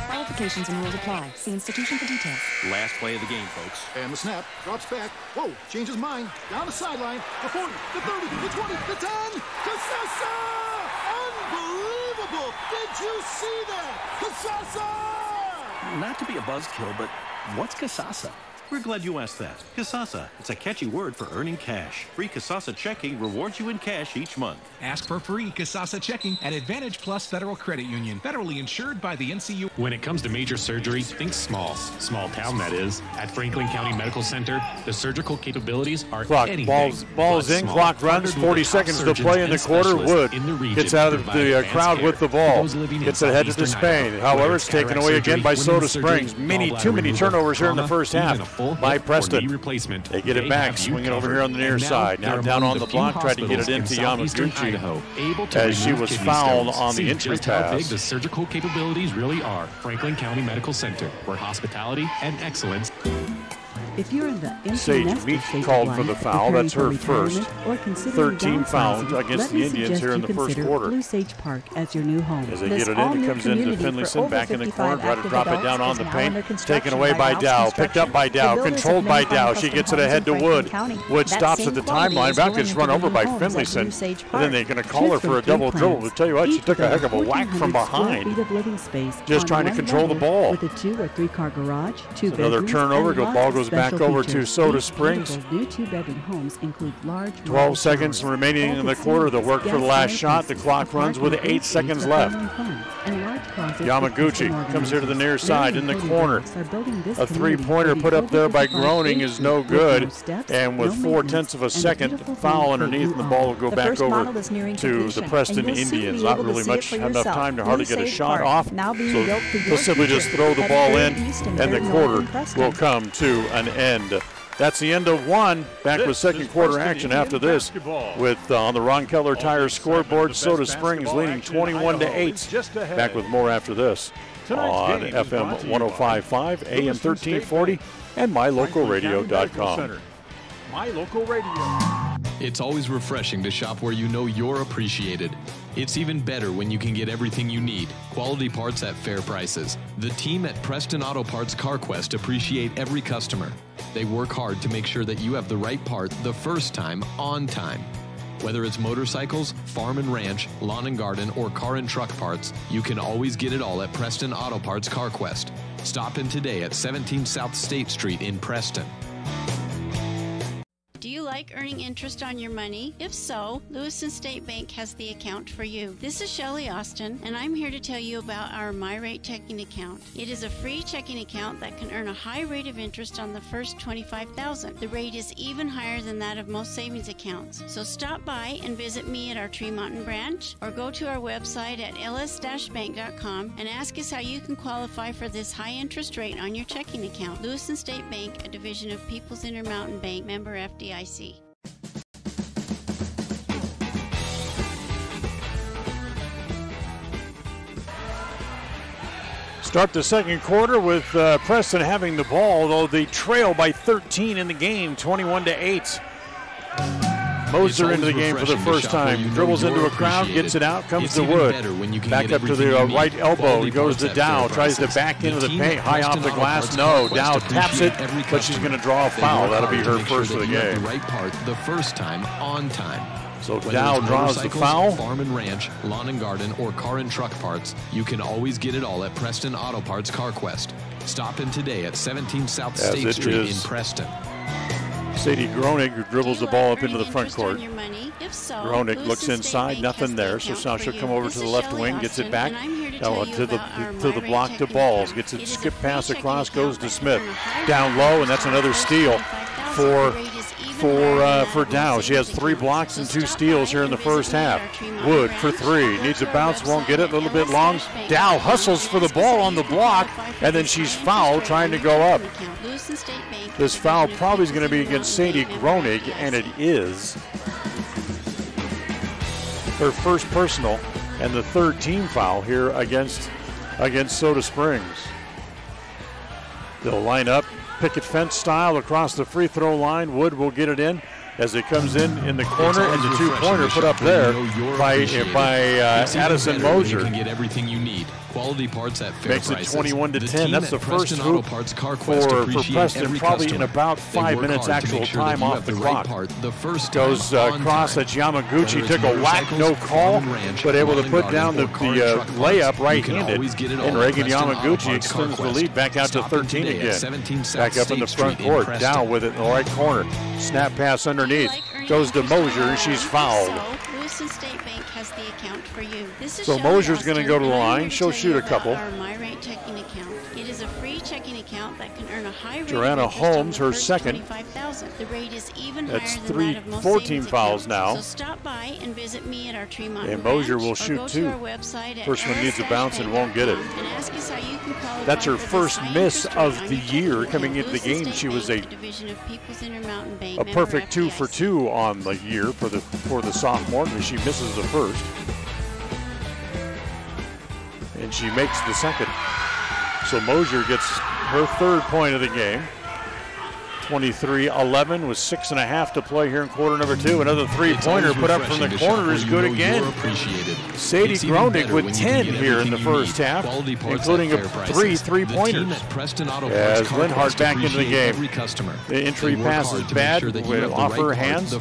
Qualifications and rules apply. See institution for details. Last play of the game, folks. And the snap, drops back. Whoa, changes mind. Down the sideline. The 40, the 30, the 20, the 10. Casasa! Unbelievable! Did you see that? Casasa! Not to be a buzzkill, but what's Casasa? We're glad you asked that. Casasa, it's a catchy word for earning cash. Free Casasa checking rewards you in cash each month. Ask for free Casasa checking at Advantage Plus Federal Credit Union, federally insured by the NCU. When it comes to major surgery, think small. Small town, that is. At Franklin County Medical Center, the surgical capabilities are anything. Balls in, small. Clock runs, 40 seconds to play in the quarter. Wood gets out of the crowd with the ball. Gets ahead to Despain. However, it's taken away again by Soda Springs. Too many turnovers here in the first half by Preston. They get it back, swing it over here on the near side. Now down on the block, tried to get it into Yamaguchi as she was fouled on the entry pass. How big the surgical capabilities really are. Franklin County Medical Center, where hospitality and excellence. If you're in the empty Sage nester Meek stage of called life, for the foul. preparing That's her for first. retirement, or considering 13 fouls downsizing, against let the me Indians suggest here in you the first consider quarter. Blue Sage Park as your new home. As they get it in, it comes into Finlayson, back in the corner, try to drop it down on the paint. Taken away by Dow, picked up by Dow, controlled by Dow. She gets it ahead to Wood. Wood stops at the timeline, about gets run over by Finlayson. And then they're going to call her for a double dribble. I'll tell you what, she took a heck of a whack from behind. Just trying to control the ball. With a 2 or 3 car garage, 2 another turnover, the ball goes back over to Soda Springs. New 2-bedroom homes include large 12 seconds remaining in the quarter. They'll work for the last shot. The clock runs with 8 seconds left. Yamaguchi comes here to the near side in the corner. A three-pointer put up there by Groening is no good. And with 0.4 of a second, foul underneath, and the ball will go back over to the Preston Indians. Not really much enough time to hardly get a shot off. So they'll simply just throw the ball in, and the quarter will come to an end. That's the end of one. Back with second quarter action after this with on the Ron Keller Tire scoreboard, Soda Springs leading 21-8. Back with more after this on FM 105.5, AM 1340, and mylocalradio.com. My Local Radio. It's always refreshing to shop where you know you're appreciated. It's even better when you can get everything you need. Quality parts at fair prices. The team at Preston Auto Parts CarQuest appreciate every customer. They work hard to make sure that you have the right part the first time, on time. Whether it's motorcycles, farm and ranch, lawn and garden, or car and truck parts, you can always get it all at Preston Auto Parts CarQuest. Stop in today at 17 South State Street in Preston. Do you like earning interest on your money? If so, Lewiston State Bank has the account for you. This is Shelley Austin, and I'm here to tell you about our MyRate checking account. It is a free checking account that can earn a high rate of interest on the first $25,000. The rate is even higher than that of most savings accounts. So stop by and visit me at our Tremonton branch, or go to our website at ls-bank.com and ask us how you can qualify for this high interest rate on your checking account. Lewiston State Bank, a division of People's Intermountain Bank, member FDIC. Start the second quarter with Preston having the ball, though they trail by 13 in the game, 21-8. Moser into the game for the first time. Dribbles into a crowd, gets it out, comes to Wood. Back up to the right elbow. He goes to Dow, tries to back into the paint, high off the glass. No, Dow taps it, but she's going to draw a foul. That'll be her first of the game. The right part the first time, on time. So Dow draws the foul. Farm and ranch, lawn and garden, or car and truck parts, you can always get it all at Preston Auto Parts CarQuest. Stop in today at 17 South State Street in Preston. Sadie Groening dribbles the ball up into the front court. Groening looks inside, nothing there. So now she'll come over to the left wing, gets it back to the block to Balls. Gets it skip pass across, goes to Smith. Down low, and that's another steal for Dow. She has 3 blocks and 2 steals here in the first half. Wood for 3. Needs a bounce, won't get it, a little bit long. Dow hustles for the ball on the block, and then she's fouled trying to go up. This foul probably is going to be against Sadie Groening, and it is. Her first personal and the third team foul here against Soda Springs. They'll line up picket fence style across the free throw line. Wood will get it in as it comes in the corner, and the 2-pointer put up there by Addison Moser. You can get everything you need. Quality parts at fair prices. Makes it 21-10. That's the first hoop for Preston, probably in about 5 minutes actual time off the clock. Goes across at Yamaguchi, took a whack, no call, but able to put down the layup right-handed. And Reagan Yamaguchi extends the lead back out to 13 again. Back up in the front court, Dow with it in the right corner. Snap pass underneath, goes to Moser, and she's fouled. State Bank has the account for you. So Moser's going to go to the line. She'll shoot a couple. Our MyRate checking account. It is a free checking account that can earn a high rate. Joanna Holmes, her second. The rate is even That's higher than that of most 14 fouls now. So stop by and visit me at our Tremont And Moser will shoot 2. First one needs a bounce and won't get it. That's her first miss of the year coming into the game. She was a perfect 2 for 2 on the year for the sophomore. She misses the first. And she makes the second. So Moser gets her third point of the game. 23-11 with 6.5 to play here in quarter number 2. Another three-pointer put up from the corner is good again. Sadie Groening with 10 here in the first half, including 3-pointers. As Linhart back into the game. The entry pass is bad off her hands.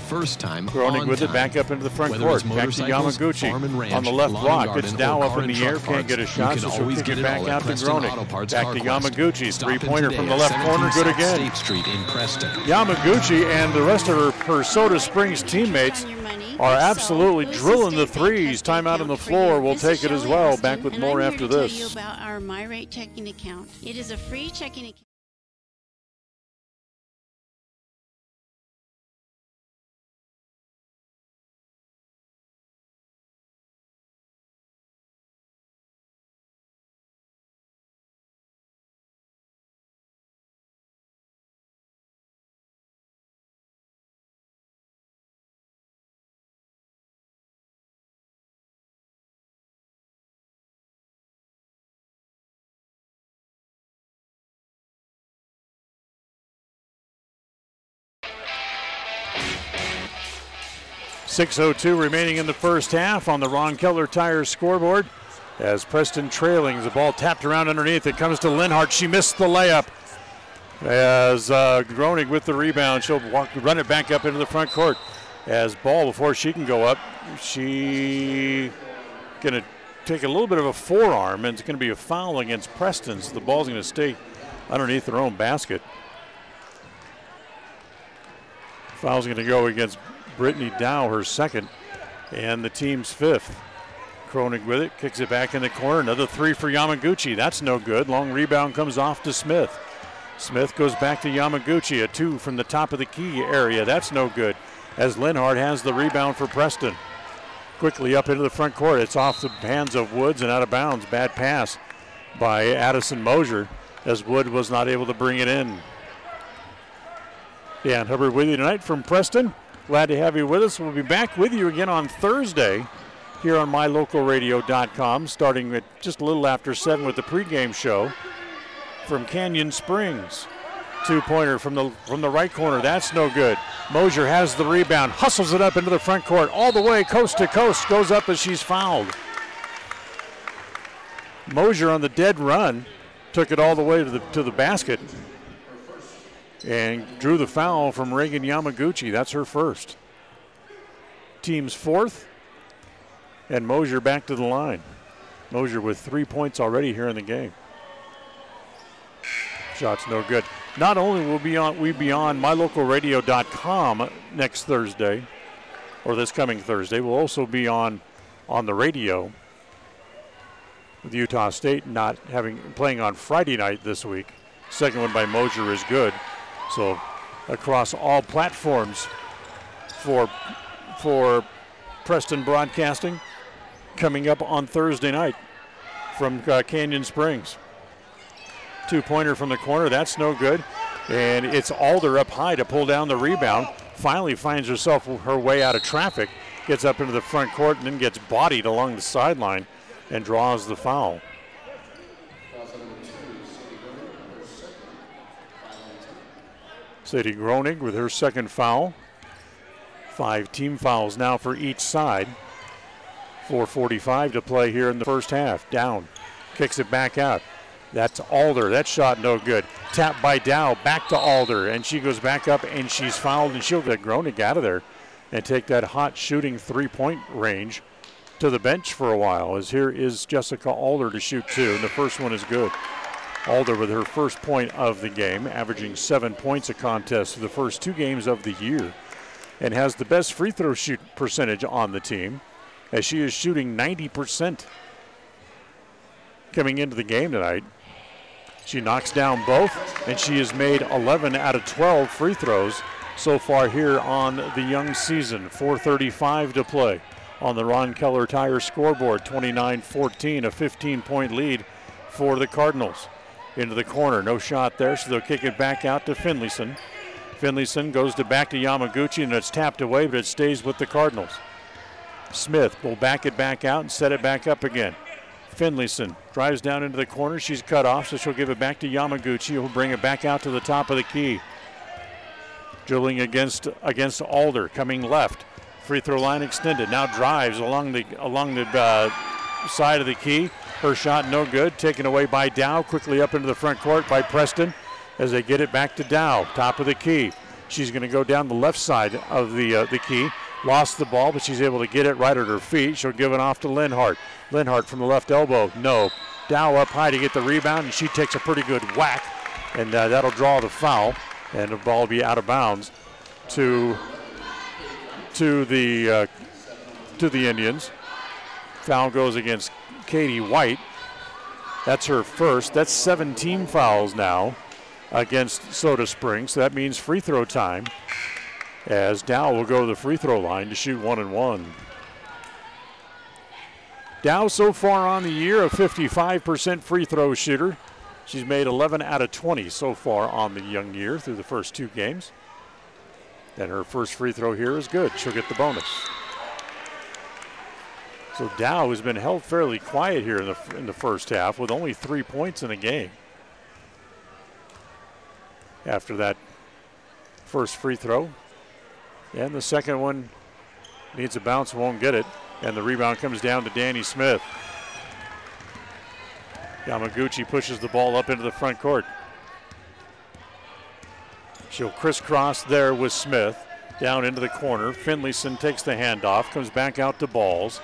Groening with it back up into the front court. Back to Yamaguchi on the left block. It's Dow up in the air, can't get a shot, so she'll kick it back out to Groening. Back to Yamaguchi. Three-pointer from the left corner, good again. Yamaguchi and the rest of her Soda Springs teammates are absolutely drilling the threes. Timeout on the floor. We'll take it as well. Back with more after this. I'm here to tell you about our MyRate checking account. It is a free checking account. .6:02 remaining in the first half on the Ron Keller Tires scoreboard. As Preston trailing, the ball tapped around underneath. It comes to Linhart. She missed the layup. As Groening with the rebound, she'll run it back up into the front court. As ball, before she can go up, she going to take a little bit of a forearm, and it's going to be a foul against Preston. So the ball's going to stay underneath their own basket. Foul's going to go against Brittany Dow, her second, and the team's fifth. Groening with it, kicks it back in the corner. Another three for Yamaguchi. That's no good. Long rebound comes off to Smith. Smith goes back to Yamaguchi. A two from the top of the key area. That's no good. As Linhart has the rebound for Preston. Quickly up into the front court. It's off the hands of Woods and out of bounds. Bad pass by Addison Mosier as Wood was not able to bring it in. Dan Hubbard with you tonight from Preston. Glad to have you with us. We'll be back with you again on Thursday here on mylocalradio.com, starting at just a little after 7 with the pregame show from Canyon Springs. Two-pointer from the right corner. That's no good. Mosier has the rebound, hustles it up into the front court, all the way coast to coast, goes up as she's fouled. Mosier on the dead run took it all the way to the basket and drew the foul from Reagan Yamaguchi. That's her first. Team's fourth, and Mosier back to the line. Mosier with 3 points already here in the game. Shot's no good. Not only will we be on mylocalradio.com next Thursday, or this coming Thursday, we'll also be on the radio with Utah State playing on Friday night this week. Second one by Mosier is good. So across all platforms for Preston Broadcasting, coming up on Thursday night from Canyon Springs. Two-pointer from the corner, that's no good. And it's Alder up high to pull down the rebound. Finally finds herself her way out of traffic, gets up into the front court, and then gets bodied along the sideline and draws the foul. Sadie Groening with her second foul. 5 team fouls now for each side. 4:45 to play here in the first half. Down, kicks it back out. That's Alder. That shot no good. Tap by Dow, back to Alder, and she goes back up and she's fouled, and she'll get Groening out of there and take that hot shooting three-point range to the bench for a while. As here is Jessica Alder to shoot two, and the first one is good. Alder with her first point of the game, averaging 7 points a contest for the first 2 games of the year, and has the best free throw shoot percentage on the team, as she is shooting 90% coming into the game tonight. She knocks down both, and she has made 11 out of 12 free throws so far here on the young season. 4:35 to play on the Ron Keller Tire scoreboard. 29-14, a 15-point lead for the Cardinals. Into the corner, no shot there, so they'll kick it back out to Finlayson. Finlayson goes back to Yamaguchi, and it's tapped away, but it stays with the Cardinals. Smith will back it back out and set it back up again. Finlayson drives down into the corner. She's cut off, so she'll give it back to Yamaguchi, who'll bring it back out to the top of the key. Dribbling against Alder, coming left. Free throw line extended. Now drives along the side of the key. Her shot no good. Taken away by Dow. Quickly up into the front court by Preston as they get it back to Dow. Top of the key. She's going to go down the left side of the key. Lost the ball, but she's able to get it right at her feet. She'll give it off to Linhart. Linhart from the left elbow. No. Dow up high to get the rebound, and she takes a pretty good whack, and that'll draw the foul, and the ball will be out of bounds to the Indians. Foul goes against Katie White. That's her first. That's 17 fouls now against Soda Springs. So that means free throw time, as Dow will go to the free throw line to shoot 1-1. Dow so far on the year, a 55% free throw shooter. She's made 11 out of 20 so far on the young year through the first 2 games. And her first free throw here is good. She'll get the bonus. So Dow has been held fairly quiet here in the first half with only 3 points in the game. After that first free throw. And the second one needs a bounce, won't get it. And the rebound comes down to Danny Smith. Yamaguchi pushes the ball up into the front court. She'll crisscross there with Smith. Down into the corner. Finlayson takes the handoff, comes back out to Balls.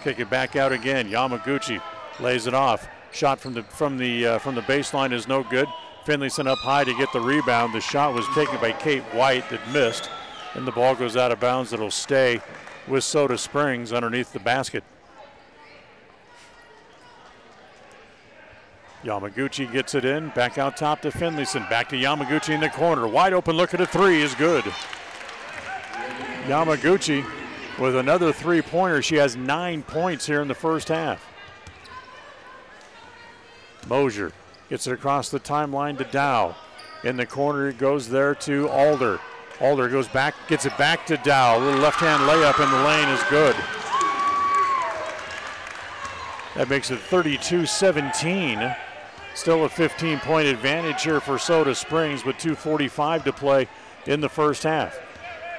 Kick it back out again. Yamaguchi lays it off. Shot from the baseline is no good. Finlayson up high to get the rebound. The shot was taken by Kate White that missed, and the ball goes out of bounds. It'll stay with Soda Springs underneath the basket. Yamaguchi gets it in, back out top to Finlayson, back to Yamaguchi in the corner. Wide open look at a 3 is good. Yamaguchi with another 3-pointer. She has 9 points here in the first half. Mosier gets it across the timeline to Dow. In the corner it goes there to Alder. Alder goes back, gets it back to Dow. A little left-hand layup in the lane is good. That makes it 32-17. Still a 15-point advantage here for Soda Springs with 2:45 to play in the first half.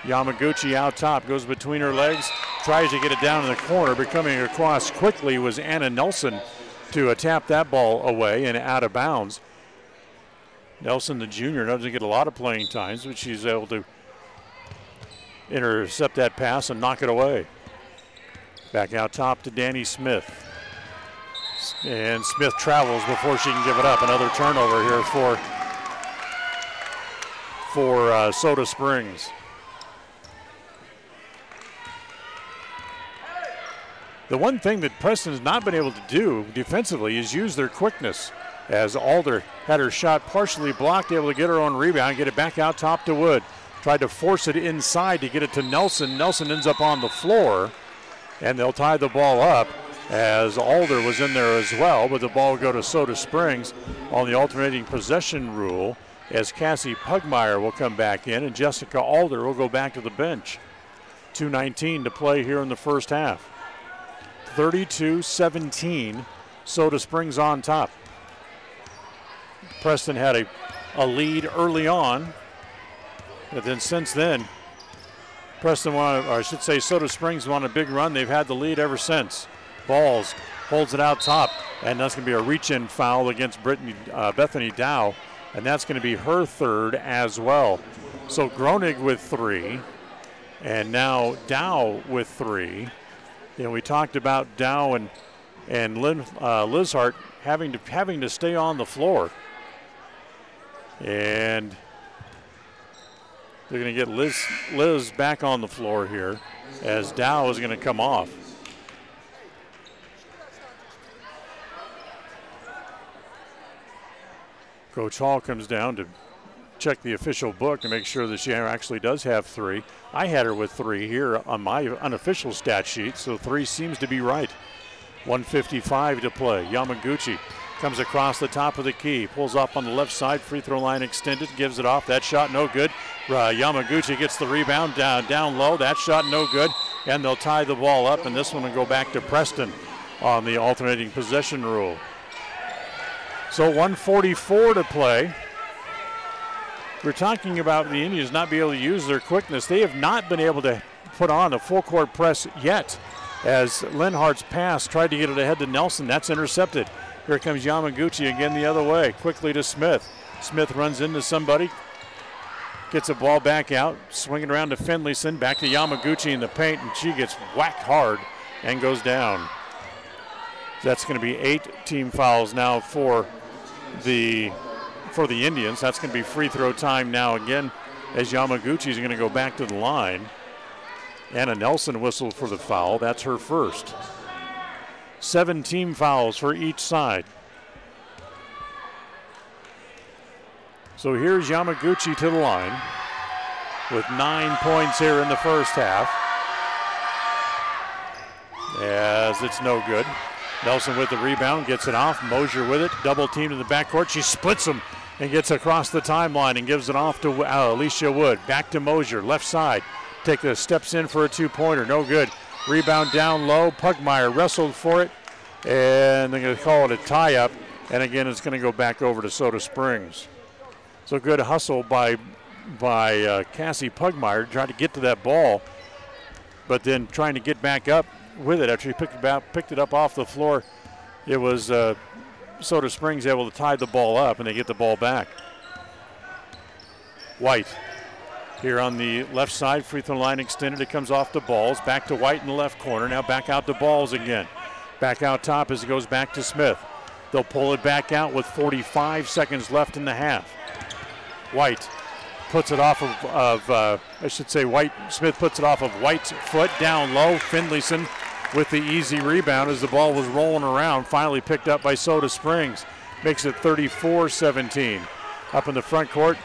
Yamaguchi out top, goes between her legs, tries to get it down in the corner, but coming across quickly was Anna Nelson to tap that ball away and out of bounds. Nelson, the junior, doesn't get a lot of playing times, but she's able to intercept that pass and knock it away. Back out top to Danny Smith. And Smith travels before she can give it up. Another turnover here for Soda Springs. The one thing that Preston has not been able to do defensively is use their quickness, as Alder had her shot partially blocked, able to get her own rebound, get it back out top to Wood. Tried to force it inside to get it to Nelson. Nelson ends up on the floor, and they'll tie the ball up as Alder was in there as well, but the ball will go to Soda Springs on the alternating possession rule, as Cassie Pugmire will come back in and Jessica Alder will go back to the bench. 2:19 to play here in the first half. 32-17, Soda Springs on top. Preston had a lead early on, but then since then, Soda Springs won a big run. They've had the lead ever since. Balls holds it out top, and that's going to be a reach-in foul against Bethany Dow, and that's going to be her third as well. So Groening with 3, and now Dow with 3. You know, we talked about Dow and Lizhart having to stay on the floor, and they're going to get Liz back on the floor here, as Dow is going to come off. Coach Hall comes down to check the official book to make sure that she actually does have 3. I had her with 3 here on my unofficial stat sheet, so 3 seems to be right. 1:55 to play. Yamaguchi comes across the top of the key, pulls up on the left side, free throw line extended, gives it off. That shot no good. Yamaguchi gets the rebound down low. That shot no good, and they'll tie the ball up, and this one will go back to Preston on the alternating possession rule. So 1:44 to play. we're talking about the Indians not being able to use their quickness. They have not been able to put on a full court press yet, as Linhart's pass tried to get it ahead to Nelson. That's intercepted. Here comes Yamaguchi again the other way, quickly to Smith. Smith runs into somebody, gets a ball back out, swinging around to Finlayson, back to Yamaguchi in the paint, and she gets whacked hard and goes down. That's going to be 8 team fouls now for the Indians. That's going to be free throw time now again, as Yamaguchi is going to go back to the line. Anna Nelson whistled for the foul. That's her first. 7 team fouls for each side. So here's Yamaguchi to the line with 9 points here in the first half. As it's no good. Nelson with the rebound, gets it off. Mosier with it, double team to the backcourt. She splits him and gets across the timeline and gives it off to Alicia Wood. Back to Mosier, left side. Take the steps in for a 2-pointer, no good. Rebound down low, Pugmire wrestled for it, and they're going to call it a tie-up. And again, it's going to go back over to Soda Springs. So good hustle by Cassie Pugmire, trying to get to that ball, but then trying to get back up with it after he picked it up off the floor. It was Soda Springs able to tie the ball up, and they get the ball back. White here on the left side, free throw line extended. It comes off the Balls, back to White in the left corner. Now back out to Balls again. Back out top as it goes back to Smith. They'll pull it back out with 45 seconds left in the half. White puts it off Smith puts it off of White's foot down low. Finlayson with the easy rebound as the ball was rolling around, finally picked up by Soda Springs. Makes it 34-17. Up in the front court,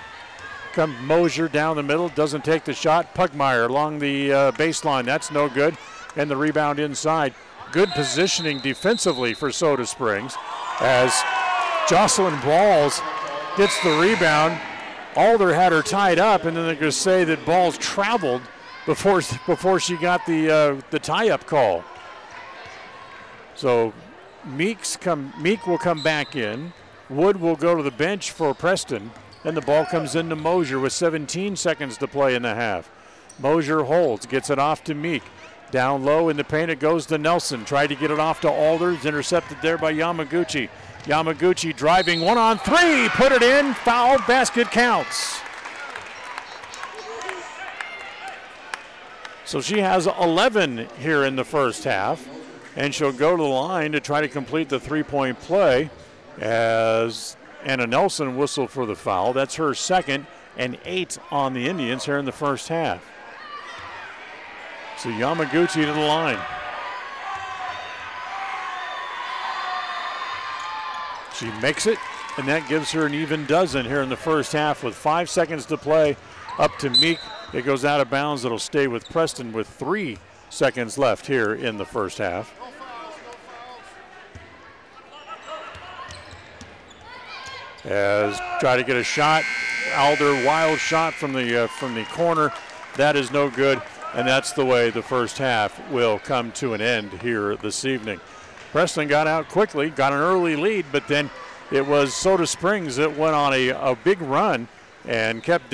comes Mosier down the middle, doesn't take the shot. Pugmire along the baseline, that's no good. And the rebound inside. Good positioning defensively for Soda Springs as Jocelyn Balls gets the rebound. Alder had her tied up, and then they're going to say that Balls traveled before she got the tie-up call. So Meek will come back in. Wood will go to the bench for Preston, and the ball comes into Mosier with 17 seconds to play in the half. Mosier holds, gets it off to Meek. Down low in the paint, it goes to Nelson. Tried to get it off to Alder, intercepted there by Yamaguchi. Yamaguchi driving 1-on-3, put it in, foul, basket counts. So she has 11 here in the first half, and she'll go to the line to try to complete the three-point play as Anna Nelson whistled for the foul. That's her second, and 8 on the Indians here in the first half. So Yamaguchi to the line. She makes it, and that gives her an even dozen here in the first half with 5 seconds to play. Up to Meek. It goes out of bounds. It'll stay with Preston with 3 seconds left here in the first half. As try to get a shot. Alder, wild shot from the corner. That is no good, and that's the way the first half will come to an end here this evening. Preston got out quickly, got an early lead, but then it was Soda Springs that went on a big run and kept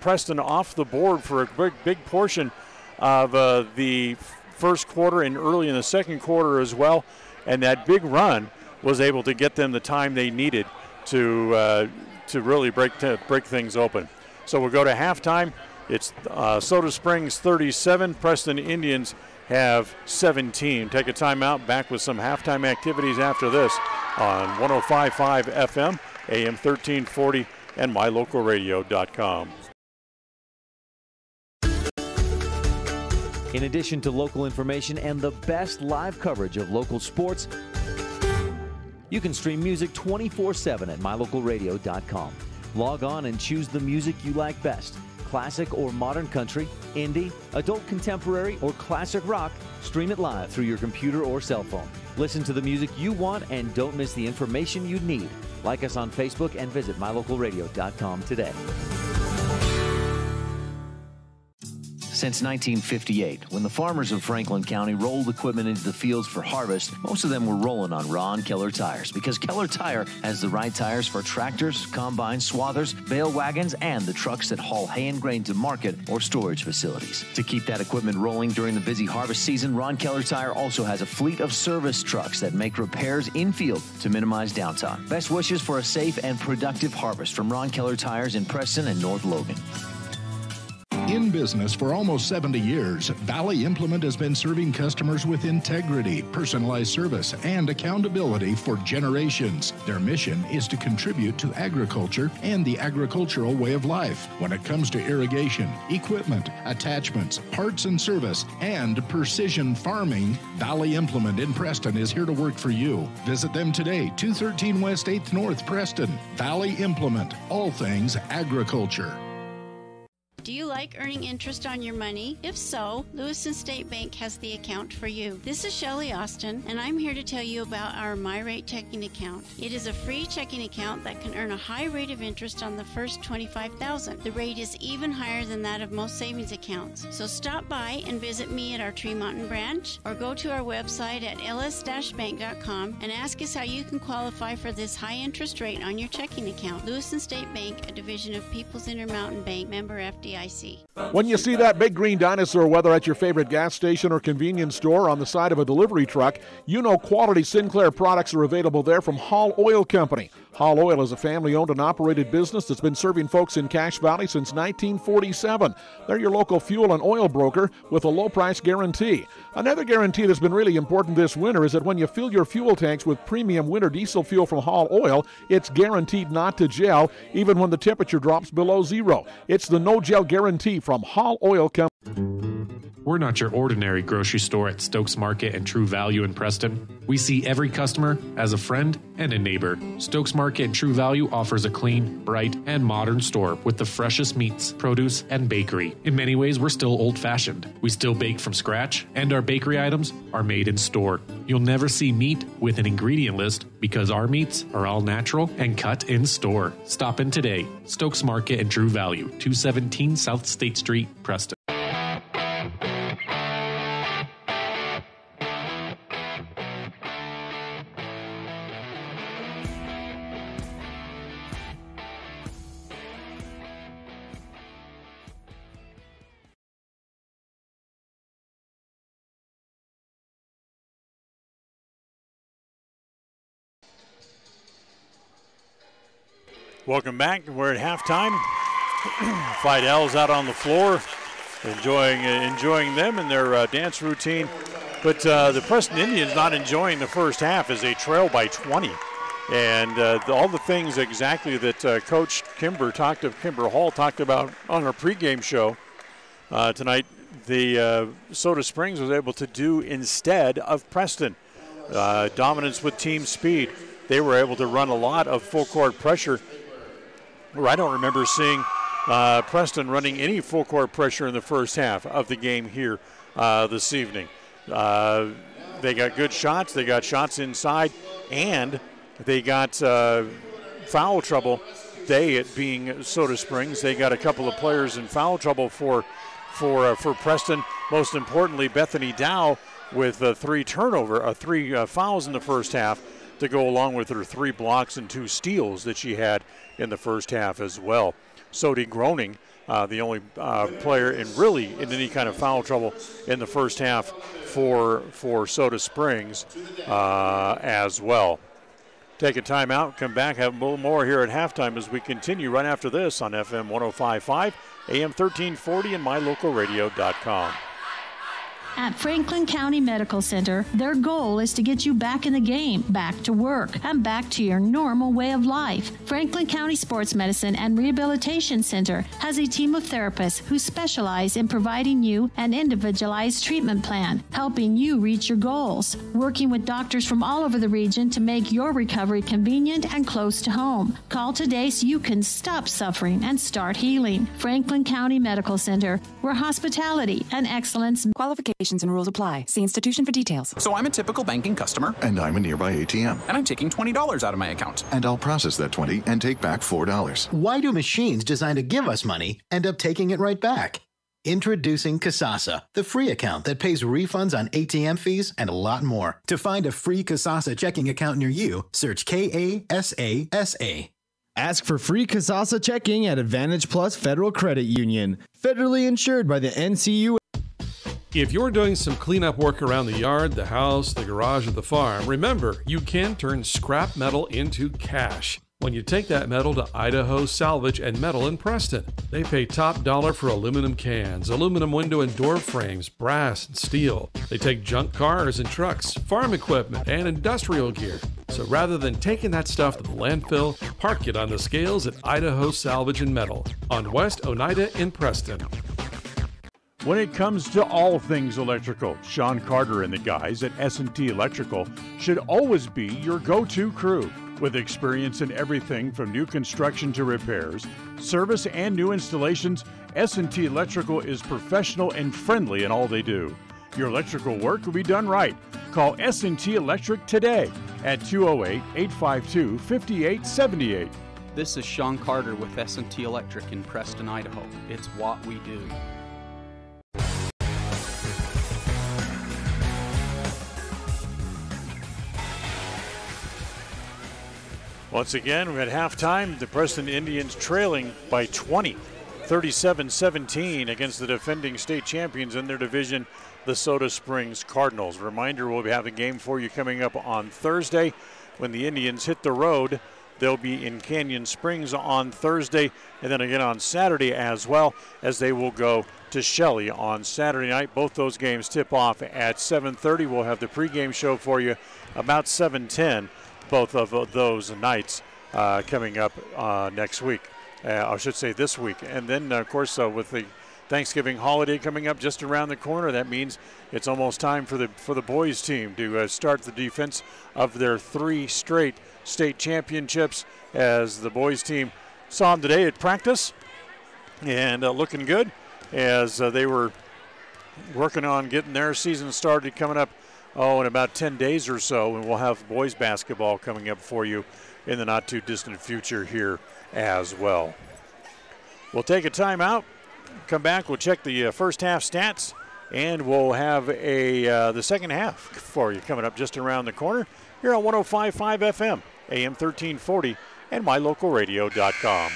Preston off the board for a big portion of the first quarter and early in the second quarter as well. And that big run was able to get them the time they needed to really break things open. So we'll go to halftime. It's Soda Springs 37, Preston Indians have 17. Take a timeout, back with some halftime activities after this on 105.5 FM, AM 1340, and mylocalradio.com. In addition to local information and the best live coverage of local sports, you can stream music 24/7 at mylocalradio.com. Log on and choose the music you like best. Classic or modern country, indie, adult contemporary, or classic rock. Stream it live through your computer or cell phone. Listen to the music you want and don't miss the information you need. Like us on Facebook and visit mylocalradio.com today. Since 1958, when the farmers of Franklin County rolled equipment into the fields for harvest, most of them were rolling on Ron Keller tires, because Keller Tire has the right tires for tractors, combines, swathers, bale wagons, and the trucks that haul hay and grain to market or storage facilities. To keep that equipment rolling during the busy harvest season, Ron Keller Tire also has a fleet of service trucks that make repairs in-field to minimize downtime. Best wishes for a safe and productive harvest from Ron Keller Tires in Preston and North Logan. In business for almost 70 years, Valley Implement has been serving customers with integrity, personalized service, and accountability for generations. Their mission is to contribute to agriculture and the agricultural way of life. When it comes to irrigation, equipment, attachments, parts and service, and precision farming, Valley Implement in Preston is here to work for you. Visit them today, 213 West 8th North, Preston. Valley Implement, all things agriculture. Do you like earning interest on your money? If so, Lewiston State Bank has the account for you. This is Shelley Austin, and I'm here to tell you about our MyRate checking account. It is a free checking account that can earn a high rate of interest on the first $25,000. The rate is even higher than that of most savings accounts. So stop by and visit me at our Tree Mountain branch, or go to our website at ls-bank.com and ask us how you can qualify for this high interest rate on your checking account. Lewiston State Bank, a division of People's Intermountain Bank, member FDIC. When you see that big green dinosaur, whether at your favorite gas station or convenience store on the side of a delivery truck, you know quality Sinclair products are available there from Hall Oil Company. Hall Oil is a family-owned and operated business that's been serving folks in Cache Valley since 1947. They're your local fuel and oil broker with a low-price guarantee. Another guarantee that's been really important this winter is that when you fill your fuel tanks with premium winter diesel fuel from Hall Oil, it's guaranteed not to gel, even when the temperature drops below zero. It's the no-gel guarantee from Hall Oil Company. We're not your ordinary grocery store at Stokes Market and True Value in Preston. We see every customer as a friend and a neighbor. Stokes Market and True Value offers a clean, bright, and modern store with the freshest meats, produce, and bakery. In many ways, we're still old-fashioned. We still bake from scratch, and our bakery items are made in store. You'll never see meat with an ingredient list because our meats are all natural and cut in store. Stop in today. Stokes Market and True Value, 217 South State Street, Preston. Welcome back. We're at halftime. Fidel's out on the floor, enjoying them and their dance routine. But the Preston Indians not enjoying the first half as they trail by 20. And all the things exactly that Coach Kimber Hall talked about on our pregame show tonight, the Soda Springs was able to do instead of Preston. Dominance with team speed. They were able to run a lot of full court pressure. I don't remember seeing Preston running any full court pressure in the first half of the game here this evening. They got good shots. They got shots inside, and they got foul trouble. They, it being Soda Springs, they got a couple of players in foul trouble for Preston. Most importantly, Bethany Dow with three fouls in the first half to go along with her 3 blocks and 2 steals that she had in the first half as well. Sodi Groening, the only player in any kind of foul trouble in the first half for Soda Springs as well. Take a timeout, come back, have a little more here at halftime as we continue right after this on FM 105.5, AM 1340, and mylocalradio.com. At Franklin County Medical Center, their goal is to get you back in the game, back to work, and back to your normal way of life. Franklin County Sports Medicine and Rehabilitation Center has a team of therapists who specialize in providing you an individualized treatment plan, helping you reach your goals, working with doctors from all over the region to make your recovery convenient and close to home. Call today so you can stop suffering and start healing. Franklin County Medical Center, where hospitality and excellence. Qualifications and rules apply. See institution for details. So I'm a typical banking customer. And I'm a nearby ATM. And I'm taking $20 out of my account. And I'll process that $20 and take back $4. Why do machines designed to give us money end up taking it right back? Introducing Kasasa, the free account that pays refunds on ATM fees and a lot more. To find a free Kasasa checking account near you, search Kasasa. Ask for free Kasasa checking at Advantage Plus Federal Credit Union, federally insured by the NCUA. If you're doing some cleanup work around the yard, the house, the garage, or the farm, remember, you can turn scrap metal into cash when you take that metal to Idaho Salvage and Metal in Preston. They pay top dollar for aluminum cans, aluminum window and door frames, brass and steel. They take junk cars and trucks, farm equipment, and industrial gear. So rather than taking that stuff to the landfill, park it on the scales at Idaho Salvage and Metal on West Oneida in Preston. When it comes to all things electrical, Sean Carter and the guys at S&T Electrical should always be your go-to crew. With experience in everything from new construction to repairs, service, and new installations, S&T Electrical is professional and friendly in all they do. Your electrical work will be done right. Call S&T Electric today at 208-852-5878. This is Sean Carter with S&T Electric in Preston, Idaho. It's what we do. Once again, we're at halftime. The Preston Indians trailing by 20, 37-17 against the defending state champions in their division, the Soda Springs Cardinals. Reminder, we'll have a game for you coming up on Thursday when the Indians hit the road. They'll be in Canyon Springs on Thursday and then again on Saturday as well, as they will go to Shelley on Saturday night. Both those games tip off at 7:30. We'll have the pregame show for you about 7:10. Both of those nights coming up next week. I should say this week. And then, of course, with the Thanksgiving holiday coming up just around the corner, that means it's almost time for the boys team to start the defense of their 3 straight state championships, as the boys team saw them today at practice and looking good as they were working on getting their season started coming up in about 10 days or so, and we'll have boys basketball coming up for you in the not too distant future here as well. We'll take a timeout, come back, we'll check the first half stats, and we'll have the second half for you coming up just around the corner here on 105.5 FM, AM 1340, and mylocalradio.com.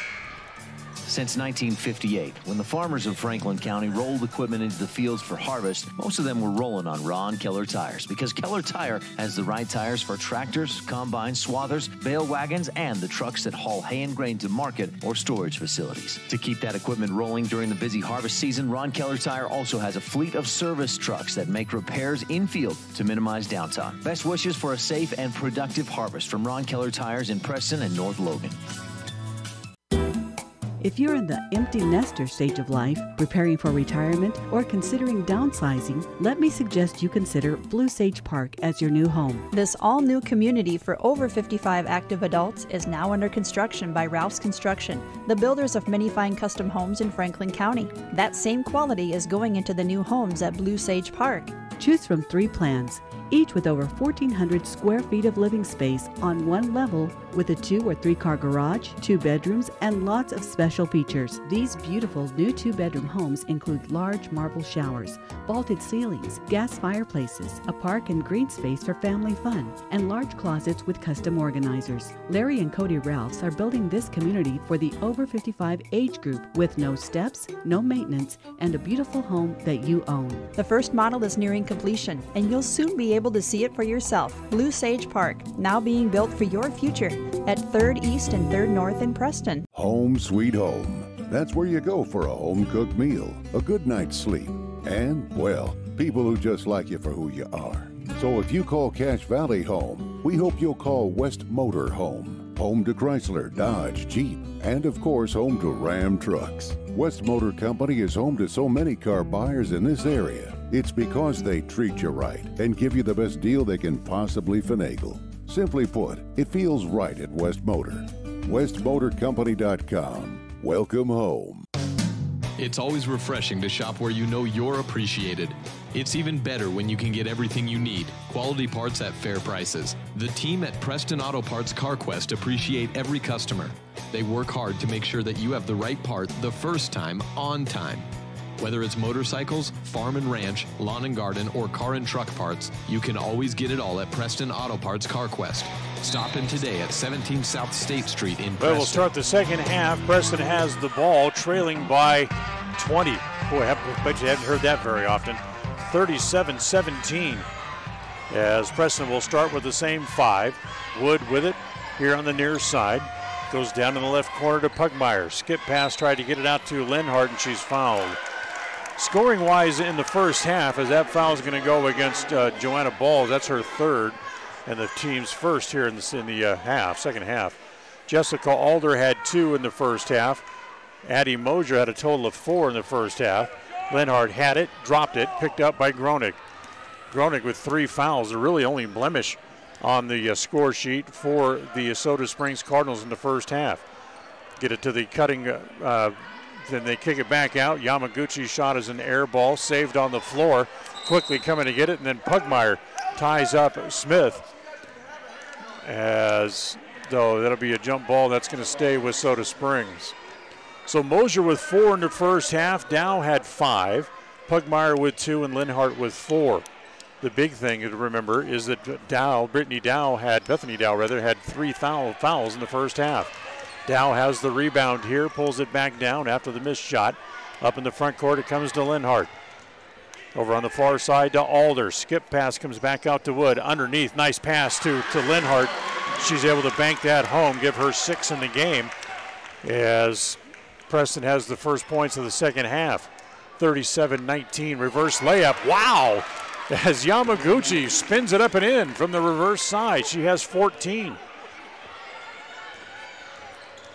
Since 1958, when the farmers of Franklin County rolled equipment into the fields for harvest, most of them were rolling on Ron Keller tires, because Keller Tire has the right tires for tractors, combines, swathers, bale wagons, and the trucks that haul hay and grain to market or storage facilities. To keep that equipment rolling during the busy harvest season, Ron Keller Tire also has a fleet of service trucks that make repairs in-field to minimize downtime. Best wishes for a safe and productive harvest from Ron Keller Tires in Preston and North Logan. If you're in the empty nester stage of life, preparing for retirement, or considering downsizing, let me suggest you consider Blue Sage Park as your new home. This all-new community for over 55 active adults is now under construction by Rouse Construction, the builders of many fine custom homes in Franklin County. That same quality is going into the new homes at Blue Sage Park. Choose from 3 plans, each with over 1,400 square feet of living space on one level with a 2 or 3 car garage, 2 bedrooms, and lots of special features. These beautiful new 2-bedroom homes include large marble showers, vaulted ceilings, gas fireplaces, a park and green space for family fun, and large closets with custom organizers. Larry and Cody Ralphs are building this community for the over 55 age group with no steps, no maintenance, and a beautiful home that you own. The first model is nearing completion, and you'll soon be able to see it for yourself. Blue Sage Park, now being built for your future at 3rd East and 3rd North in Preston. Home sweet home. That's where you go for a home-cooked meal, a good night's sleep, and, well, people who just like you for who you are. So if you call Cache Valley home, we hope you'll call West Motor home. Home to Chrysler, Dodge, Jeep, and of course home to Ram trucks. West Motor Company is home to so many car buyers in this area. It's because they treat you right and give you the best deal they can possibly finagle. Simply put, it feels right at West Motor. WestMotorCompany.com. Welcome home. It's always refreshing to shop where you know you're appreciated. It's even better when you can get everything you need, quality parts at fair prices. The team at Preston Auto Parts CarQuest appreciate every customer. They work hard to make sure that you have the right part the first time, on time. Whether it's motorcycles, farm and ranch, lawn and garden, or car and truck parts, you can always get it all at Preston Auto Parts CarQuest. Stop in today at 17 South State Street in Preston. Well, we'll start the second half. Preston has the ball, trailing by 20. Boy, I bet you haven't heard that very often. 37-17. As Preston will start with the same 5. Wood with it here on the near side. Goes down in the left corner to Pugmire. Skip pass, tried to get it out to Linhart, and she's fouled. Scoring-wise in the first half, as that foul is going to go against Joanna Balls. That's her 3rd and the team's first here in the second half. Jessica Alder had 2 in the first half. Addie Mosier had a total of 4 in the first half. Linhart had it, dropped it, picked up by Groening. Groening with 3 fouls, the really only blemish on the score sheet for the Soda Springs Cardinals in the first half. Get it to the cutting, then they kick it back out. Yamaguchi's shot is an air ball, saved on the floor. Quickly coming to get it, and then Pugmire ties up Smith. As though that'll be a jump ball that's going to stay with Soda Springs. So Mosier with 4 in the first half. Dow had 5. Pugmire with 2 and Linhart with 4. The big thing to remember is that Bethany Dow had 3 fouls in the first half. Dow has the rebound here, pulls it back down after the missed shot. Up in the front court, it comes to Linhart. Over on the far side to Alder. Skip pass comes back out to Wood. Underneath, nice pass to Linhart. She's able to bank that home, give her 6 in the game, as Preston has the first points of the second half. 37-19, reverse layup. Wow! As Yamaguchi spins it up and in from the reverse side. She has 14.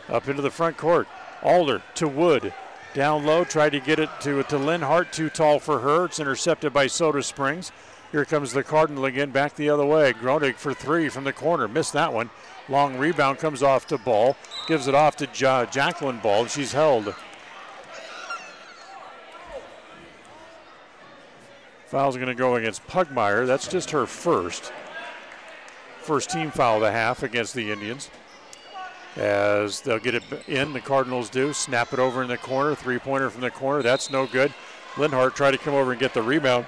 Up into the front court. Alder to Wood. Down low, tried to get it to Linhart. Too tall for her. It's intercepted by Soda Springs. Here comes the Cardinal again, back the other way. Groening for 3 from the corner. Missed that one. Long rebound comes off to Ball. Gives it off to Jacqueline Ball. She's held. Foul's going to go against Pugmire. That's just her first. First team foul of the half against the Indians. As they'll get it in, the Cardinals do. Snap it over in the corner. 3-pointer from the corner. That's no good. Linhart tried to come over and get the rebound.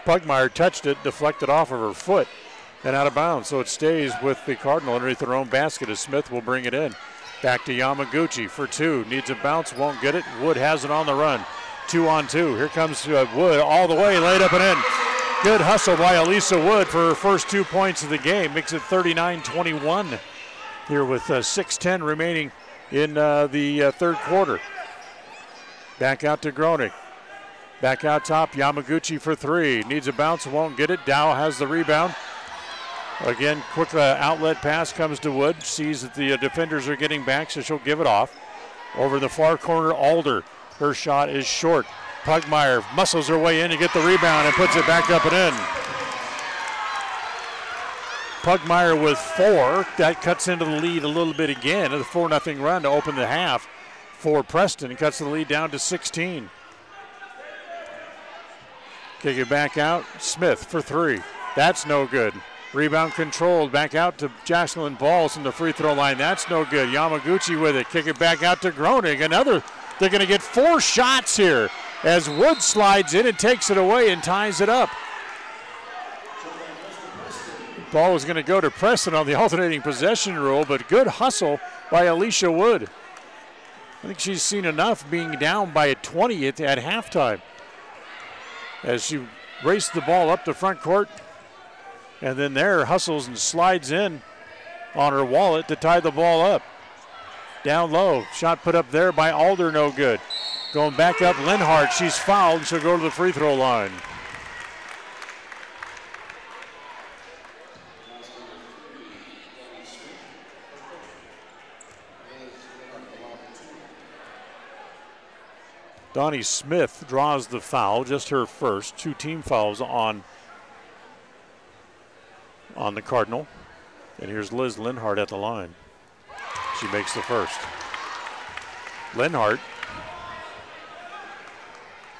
Pugmire touched it, deflected off of her foot, and out of bounds. So it stays with the Cardinal underneath their own basket as Smith will bring it in. Back to Yamaguchi for 2. Needs a bounce, won't get it. Wood has it on the run. 2-on-2. Here comes Wood all the way, laid up and in. Good hustle by Elisa Wood for her first 2 points of the game. Makes it 39-21 here with 6:10 remaining in the third quarter. Back out to Groening. Back out top, Yamaguchi for 3. Needs a bounce, won't get it. Dow has the rebound. Again, quick outlet pass comes to Wood. Sees that the defenders are getting back, so she'll give it off. Over the far corner, Alder. Her shot is short. Pugmire muscles her way in to get the rebound and puts it back up and in. Pugmire with 4. That cuts into the lead a little bit again. A 4-0 run to open the half for Preston. Cuts the lead down to 16. Kick it back out. Smith for 3. That's no good. Rebound controlled. Back out to Jacqueline Balls from the free throw line. That's no good. Yamaguchi with it. Kick it back out to Groening. They're going to get 4 shots here as Wood slides in and takes it away and ties it up. Ball is going to go to Preston on the alternating possession rule, but good hustle by Alicia Wood. I think she's seen enough being down by 20 at halftime. As she raced the ball up the front court, and then there hustles and slides in on her wallet to tie the ball up. Down low, shot put up there by Alder, no good. Going back up, Linhart, she's fouled, and she'll go to the free throw line. Donnie Smith draws the foul, just her first. 2 team fouls on the Cardinal. And here's Liz Linhart at the line. She makes the first. Linhart,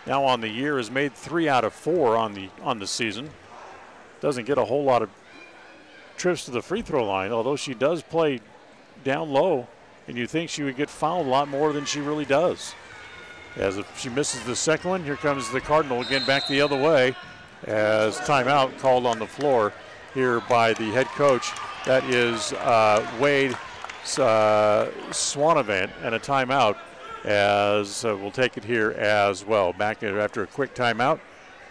now on the year, has made 3 out of 4 on the season. Doesn't get a whole lot of trips to the free throw line, although she does play down low, and you think she would get fouled a lot more than she really does. As if she misses the second one, here comes the Cardinal again back the other way as timeout called on the floor here by the head coach. That is Wade Swanavant, and a timeout as we'll take it here as well. Back after a quick timeout.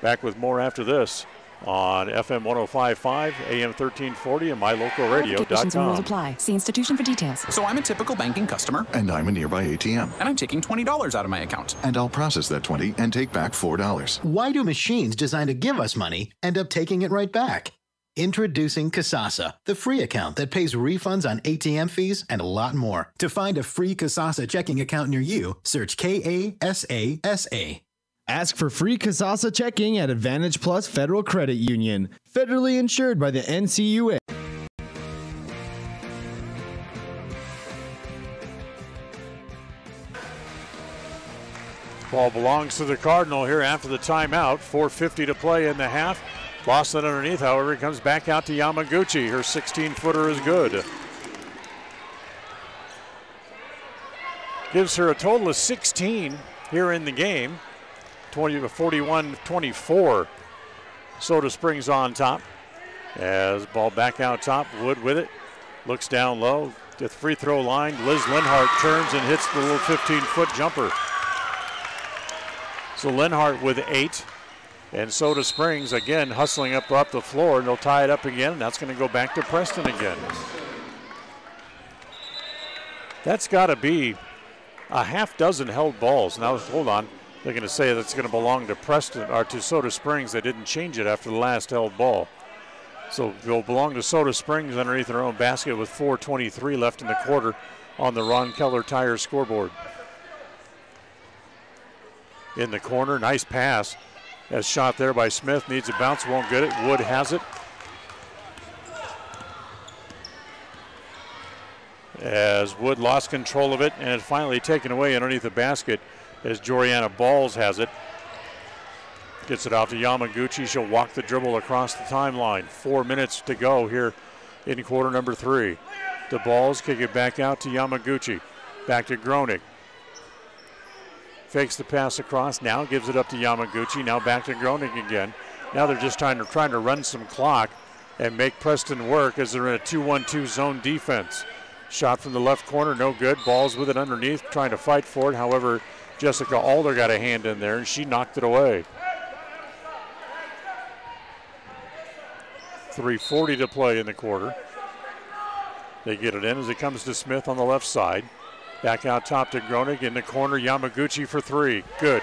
Back with more after this on FM 105.5, AM 1340, and Qualifications and rules mylocal.radio.com. apply. See institution for details. So I'm a typical banking customer. And I'm a nearby ATM. And I'm taking $20 out of my account. And I'll process that 20 and take back $4. Why do machines designed to give us money end up taking it right back? Introducing Kasasa, the free account that pays refunds on ATM fees and a lot more. To find a free Kasasa checking account near you, search Kasasa. Ask for free Kasasa checking at Advantage Plus Federal Credit Union. Federally insured by the NCUA. Ball belongs to the Cardinal here after the timeout. 4:50 to play in the half. Lost it underneath, however, it comes back out to Yamaguchi. Her 16-footer is good. Gives her a total of 16 here in the game. 41-24. Soda Springs on top. As ball back out top, Wood with it. Looks down low at the free throw line. Liz Linhart turns and hits the little 15-foot jumper. So Linhart with 8. And Soda Springs again hustling up the floor, and they'll tie it up again, and that's going to go back to Preston again. That's got to be a half dozen held balls. Now, hold on. They're going to say that's going to belong to Preston or to Soda Springs. They didn't change it after the last held ball. So it'll belong to Soda Springs underneath their own basket with 4:23 left in the quarter on the Ron Keller Tire scoreboard. In the corner, nice pass. As shot there by Smith, needs a bounce, won't get it. Wood has it. As Wood lost control of it, and it's finally taken away underneath the basket as Joriana Balls has it. Gets it off to Yamaguchi. She'll walk the dribble across the timeline. 4 minutes to go here in quarter number 3. The Balls kick it back out to Yamaguchi. Back to Groening. Fakes the pass across, now gives it up to Yamaguchi, now back to Groening again. Now they're just trying to run some clock and make Preston work as they're in a 2-1-2 zone defense. Shot from the left corner, no good. Balls with it underneath, trying to fight for it. However, Jessica Alder got a hand in there and she knocked it away. 3:40 to play in the quarter. They get it in as it comes to Smith on the left side. Back out top to Groening in the corner. Yamaguchi for 3. Good.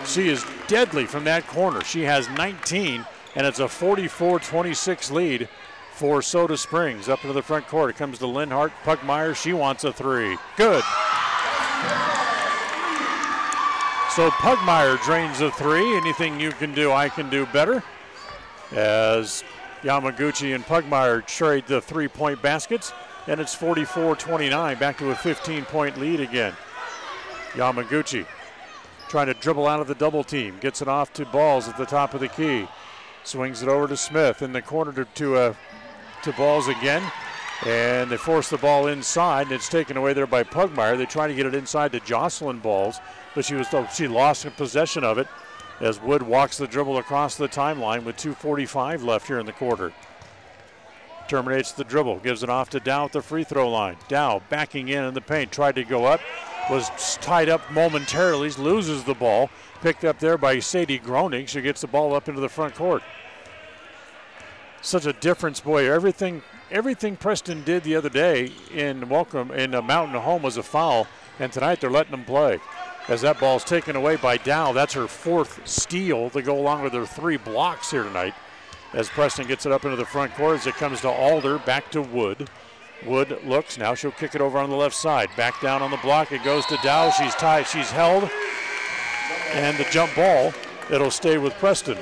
She is deadly from that corner. She has 19, and it's a 44-26 lead for Soda Springs. Up into the front court. It comes to Linhart. Pugmire, she wants a 3. Good. So Pugmire drains a 3. Anything you can do, I can do better. As Yamaguchi and Pugmire trade the 3-point baskets. And it's 44-29, back to a 15-point lead again. Yamaguchi trying to dribble out of the double team. Gets it off to Balls at the top of the key. Swings it over to Smith in the corner to Balls again. And they force the ball inside, and it's taken away there by Pugmire. They try to get it inside to Jocelyn Balls, but she lost possession of it as Wood walks the dribble across the timeline with 2:45 left here in the quarter. Terminates the dribble, gives it off to Dow at the free throw line. Dow backing in the paint, tried to go up, was tied up momentarily, loses the ball. Picked up there by Sadie Groening. She gets the ball up into the front court. Such a difference, boy. Everything Preston did the other day in Mountain Home was a foul, and tonight they're letting them play. As that ball's taken away by Dow, that's her 4th steal to go along with her 3 blocks here tonight. As Preston gets it up into the front court as it comes to Alder, back to Wood. Wood looks, now she'll kick it over on the left side. Back down on the block, it goes to Dow. She's tied, she's held. And the jump ball, it'll stay with Preston.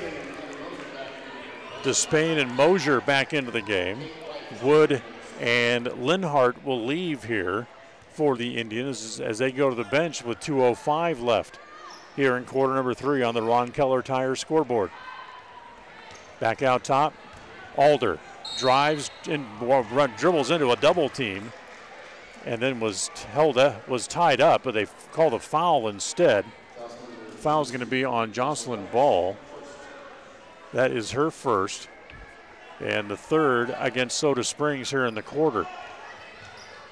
Despain and Mosier back into the game. Wood and Linhart will leave here for the Indians as they go to the bench with 2:05 left here in quarter number 3 on the Ron Keller Tire scoreboard. Back out top, Alder drives and dribbles into a double team and then was tied up, but they called a foul instead. Foul's going to be on Jocelyn Ball. That is her first, and the third against Soda Springs here in the quarter.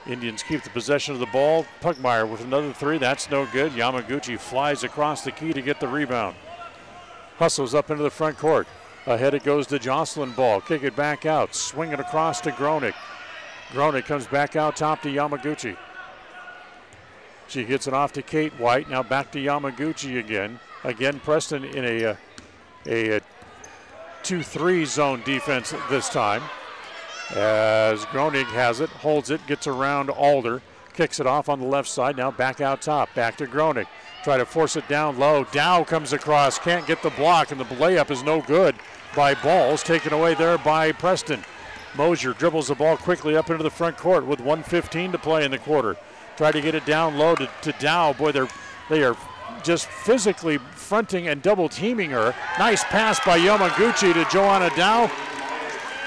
Indians keep the possession of the ball. Pugmire with another three. That's no good. Yamaguchi flies across the key to get the rebound. Hustles up into the front court. Ahead it goes to Jocelyn Ball. Kick it back out. Swing it across to Gronick. Gronick comes back out top to Yamaguchi. She gets it off to Kate White. Now back to Yamaguchi again. Again, Preston in a 2-3 zone defense this time. As Gronick has it, holds it, gets around Alder, kicks it off on the left side. Now back out top, back to Gronick. Try to force it down low. Dow comes across, can't get the block, and the layup is no good by Balls. Taken away there by Preston. Mosier dribbles the ball quickly up into the front court with 1:15 to play in the quarter. Try to get it down low to Dow. Boy, they are just physically fronting and double teaming her. Nice pass by Yamaguchi to Joanna Dow.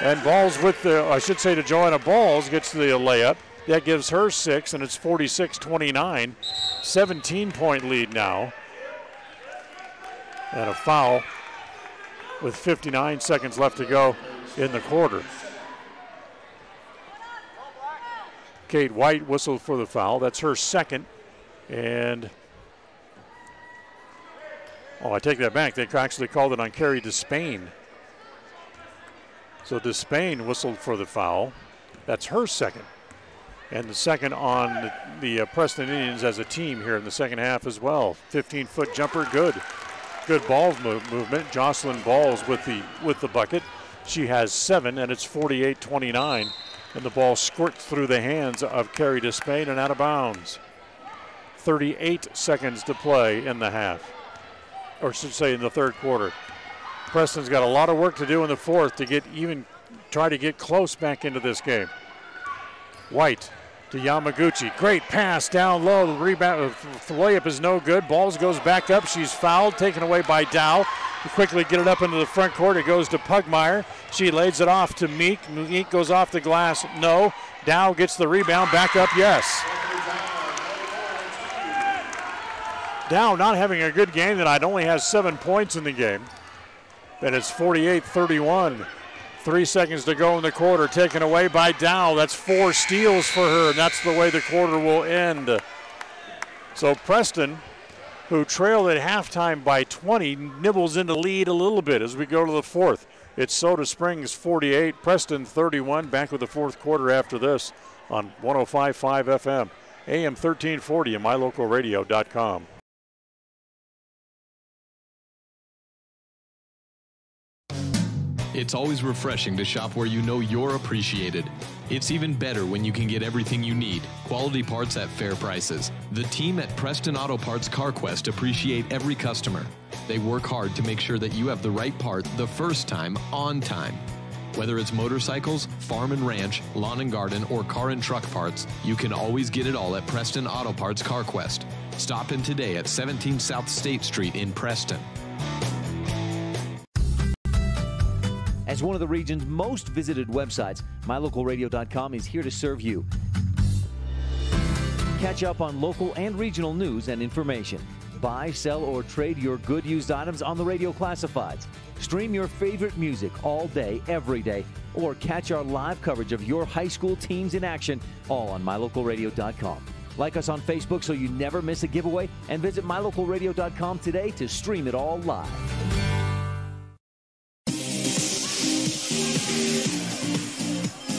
And Balls to Joanna Balls gets the layup. That gives her 6, and it's 46-29. 17-point lead now. And a foul with 59 seconds left to go in the quarter. Kate White whistled for the foul. That's her second. And, I take that back. They actually called it on Carrie Despain. So Despain whistled for the foul. That's her second. And the second on the Preston Indians as a team here in the second half as well. 15-foot jumper, good. Good ball movement. Jocelyn Balls with the bucket. She has 7, and it's 48-29. And the ball squirts through the hands of Carrie Despain and out of bounds. 38 seconds to play in the half. Or I should say in the third quarter. Preston's got a lot of work to do in the fourth to try to get close back into this game. White to Yamaguchi. Great pass down low. The rebound, the layup is no good. Balls goes back up. She's fouled, taken away by Dow. To quickly get it up into the front court. It goes to Pugmire. She lays it off to Meek. Meek goes off the glass. No. Dow gets the rebound. Back up, yes. Dow not having a good game tonight. Only has 7 points in the game. And it's 48-31. 3 seconds to go in the quarter. Taken away by Dow. That's 4 steals for her, and that's the way the quarter will end. So Preston, who trailed at halftime by 20, nibbles into lead a little bit as we go to the fourth. It's Soda Springs 48, Preston 31. Back with the fourth quarter after this on 105.5 FM, AM 1340 and mylocalradio.com. It's always refreshing to shop where you know you're appreciated. It's even better when you can get everything you need, quality parts at fair prices. The team at Preston Auto Parts CarQuest appreciate every customer. They work hard to make sure that you have the right part the first time, on time. Whether it's motorcycles, farm and ranch, lawn and garden, or car and truck parts, you can always get it all at Preston Auto Parts CarQuest. Stop in today at 17 South State Street in Preston. As one of the region's most visited websites, mylocalradio.com is here to serve you. Catch up on local and regional news and information. Buy, sell, or trade your good used items on the radio classifieds. Stream your favorite music all day, every day, or catch our live coverage of your high school teams in action, all on mylocalradio.com. Like us on Facebook so you never miss a giveaway, and visit mylocalradio.com today to stream it all live.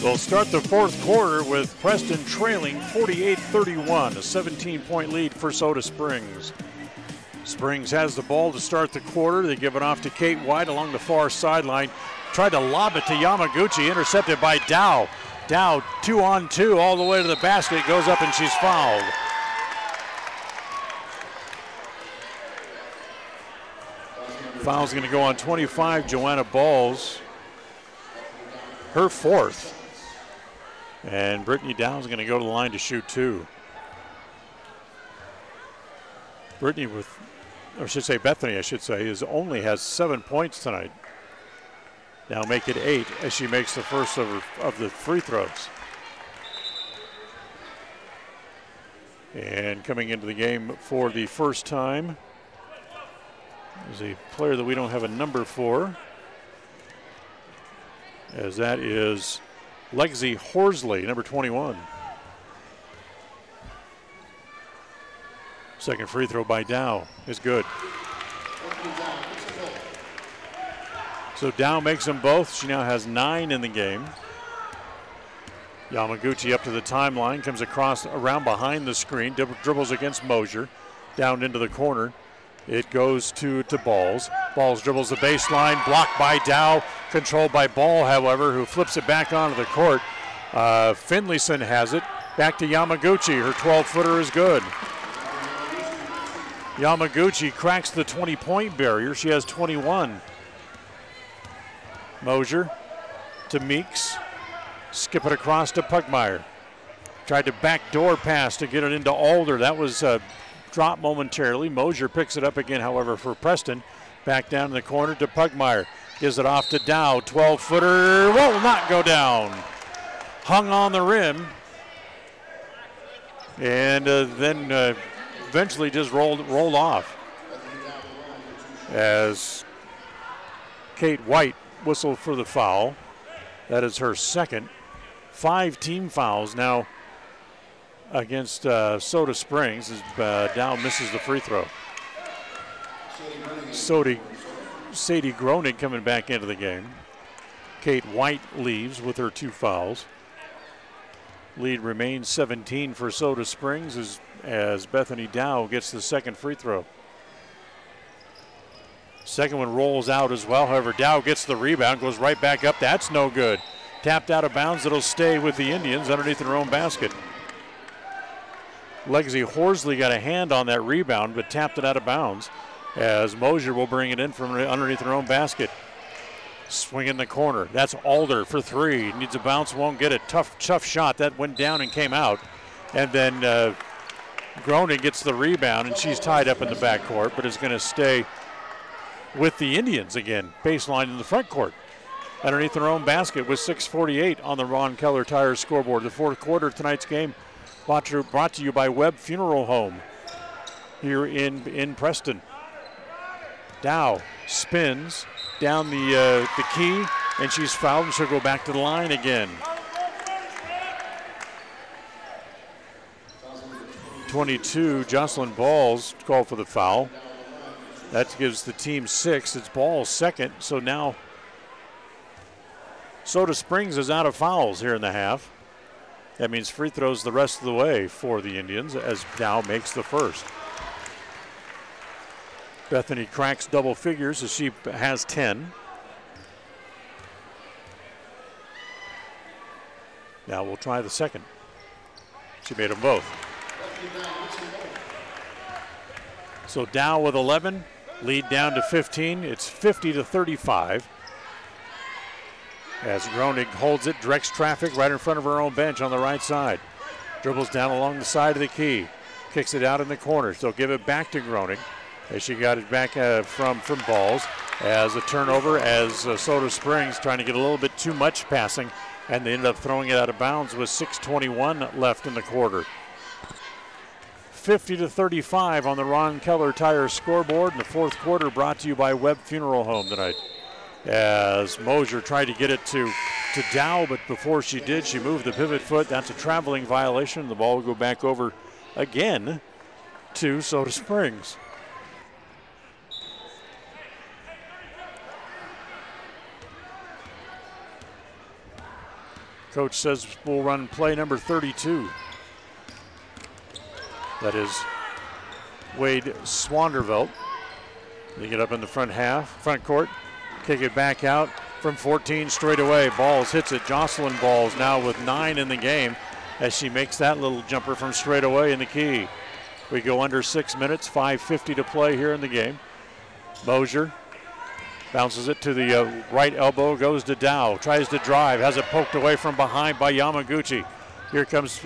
We'll start the fourth quarter with Preston trailing 48-31, a 17-point lead for Soda Springs. Springs has the ball to start the quarter. They give it off to Kate White along the far sideline. Tried to lob it to Yamaguchi, intercepted by Dow. Dow 2-on-2 all the way to the basket, goes up and she's fouled. Foul's going to go on 25, Joanna Balls. Her fourth. And Brittany Dow's going to go to the line to shoot 2. Bethany, only has 7 points tonight. Now make it 8 as she makes the first of the free throws. And coming into the game for the first time is a player that we don't have a number for, as that is Lexi Horsley, number 21. Second free throw by Dow is good. So Dow makes them both. She now has 9 in the game. Yamaguchi up to the timeline, comes across around behind the screen, dribbles against Mosier, down into the corner. It goes to Balls. Balls dribbles the baseline, blocked by Dow, controlled by Ball, however, who flips it back onto the court. Finlayson has it, back to Yamaguchi. Her 12-footer is good. Yamaguchi cracks the 20-point barrier. She has 21. Mosier to Meeks. Skip it across to Pugmire. Tried to backdoor pass to get it into Alder. That was dropped momentarily. Mosier picks it up again, however, for Preston. Back down in the corner to Pugmire. Gives it off to Dow. 12-footer will not go down. Hung on the rim. And then eventually just rolled off. As Kate White whistled for the foul. That is her second. 5 team fouls now against Soda Springs as Dow misses the free throw. Sadie Groening coming back into the game. Kate White leaves with her 2 fouls. Lead remains 17 for Soda Springs as Bethany Dow gets the second free throw. Second one rolls out as well. However, Dow gets the rebound, goes right back up. That's no good. Tapped out of bounds. It'll stay with the Indians underneath their own basket. Lexi Horsley got a hand on that rebound, but tapped it out of bounds as Mosier will bring it in from underneath their own basket. Swing in the corner. That's Alder for 3. Needs a bounce, won't get it. Tough shot. That went down and came out. And then Groening gets the rebound, and she's tied up in the backcourt, but is going to stay with the Indians again. Baseline in the front court. Underneath their own basket with 6:48 on the Ron Keller Tires scoreboard. The fourth quarter of tonight's game brought to you by Webb Funeral Home here in Preston. Dow spins down the key, and she's fouled, and she'll go back to the line again. 22, Jocelyn Balls called for the foul. That gives the team 6. It's Ball's second, so now Soda Springs is out of fouls here in the half. That means free throws the rest of the way for the Indians as Dow makes the first. Bethany cracks double figures as she has 10. Now we'll try the second. She made them both. So Dow with 11, lead down to 15. It's 50-35. As Groening holds it, directs traffic right in front of her own bench on the right side. Dribbles down along the side of the key. Kicks it out in the corner. So give it back to Groening as she got it back from Balls. As a turnover as Soda Springs trying to get a little bit too much passing, and they ended up throwing it out of bounds with 6:21 left in the quarter. 50-35 on the Ron Keller Tires scoreboard in the fourth quarter, brought to you by Webb Funeral Home tonight. As Mosier tried to get it to Dow, but before she did, she moved the pivot foot. That's a traveling violation. The ball will go back over again to Soda Springs. Coach says we'll run play number 32. That is Wade Swandervelt. They get up in the front court. Kick it back out from 14 straight away. Balls hits it. Jocelyn Balls now with 9 in the game as she makes that little jumper from straight away in the key. We go under 6 minutes, 5:50 to play here in the game. Mosier bounces it to the right elbow, goes to Dow, tries to drive, has it poked away from behind by Yamaguchi. Here comes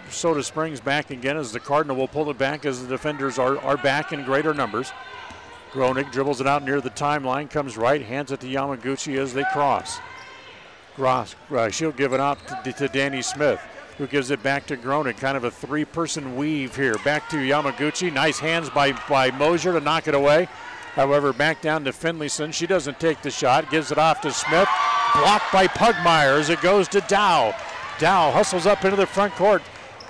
Soda Springs back again as the Cardinal will pull it back as the defenders are back in greater numbers. Groening dribbles it out near the timeline, comes right, hands it to Yamaguchi as they cross. She'll give it up to Danny Smith. who gives it back to Groning. Kind of a three-person weave here. Back to Yamaguchi. Nice hands by Mosier to knock it away. However, back down to Finlayson. She doesn't take the shot. Gives it off to Smith. Blocked by Pugmire as it goes to Dow. Dow hustles up into the front court.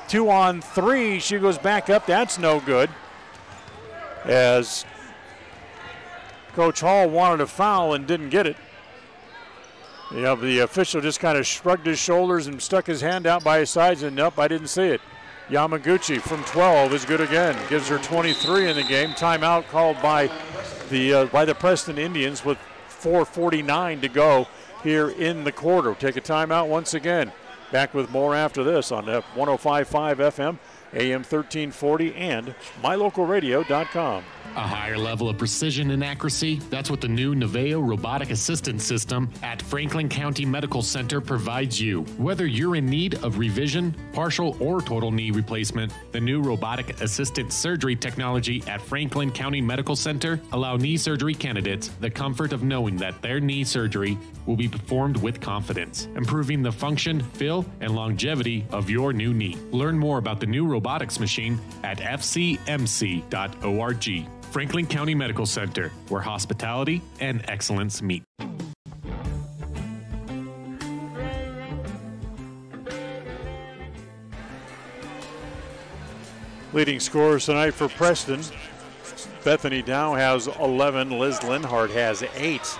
2-on-3. She goes back up. That's no good. As Coach Hall wanted a foul and didn't get it. The official just kind of shrugged his shoulders and stuck his hand out by his sides, and nope, I didn't see it. Yamaguchi from 12 is good again. Gives her 23 in the game. Timeout called by the Preston Indians with 4:49 to go here in the quarter. Take a timeout once again. Back with more after this on 105.5 FM, AM 1340, and mylocalradio.com. A higher level of precision and accuracy, that's what the new Naveo robotic assistance system at Franklin County Medical Center provides you. Whether you're in need of revision, partial, or total knee replacement, the new robotic assisted surgery technology at Franklin County Medical Center allow knee surgery candidates the comfort of knowing that their knee surgery will be performed with confidence, improving the function, feel, and longevity of your new knee. Learn more about the new robotics machine at fcmc.org. Franklin County Medical Center, where hospitality and excellence meet. Leading scorers tonight for Preston. Bethany Dow has 11. Liz Linhart has 8.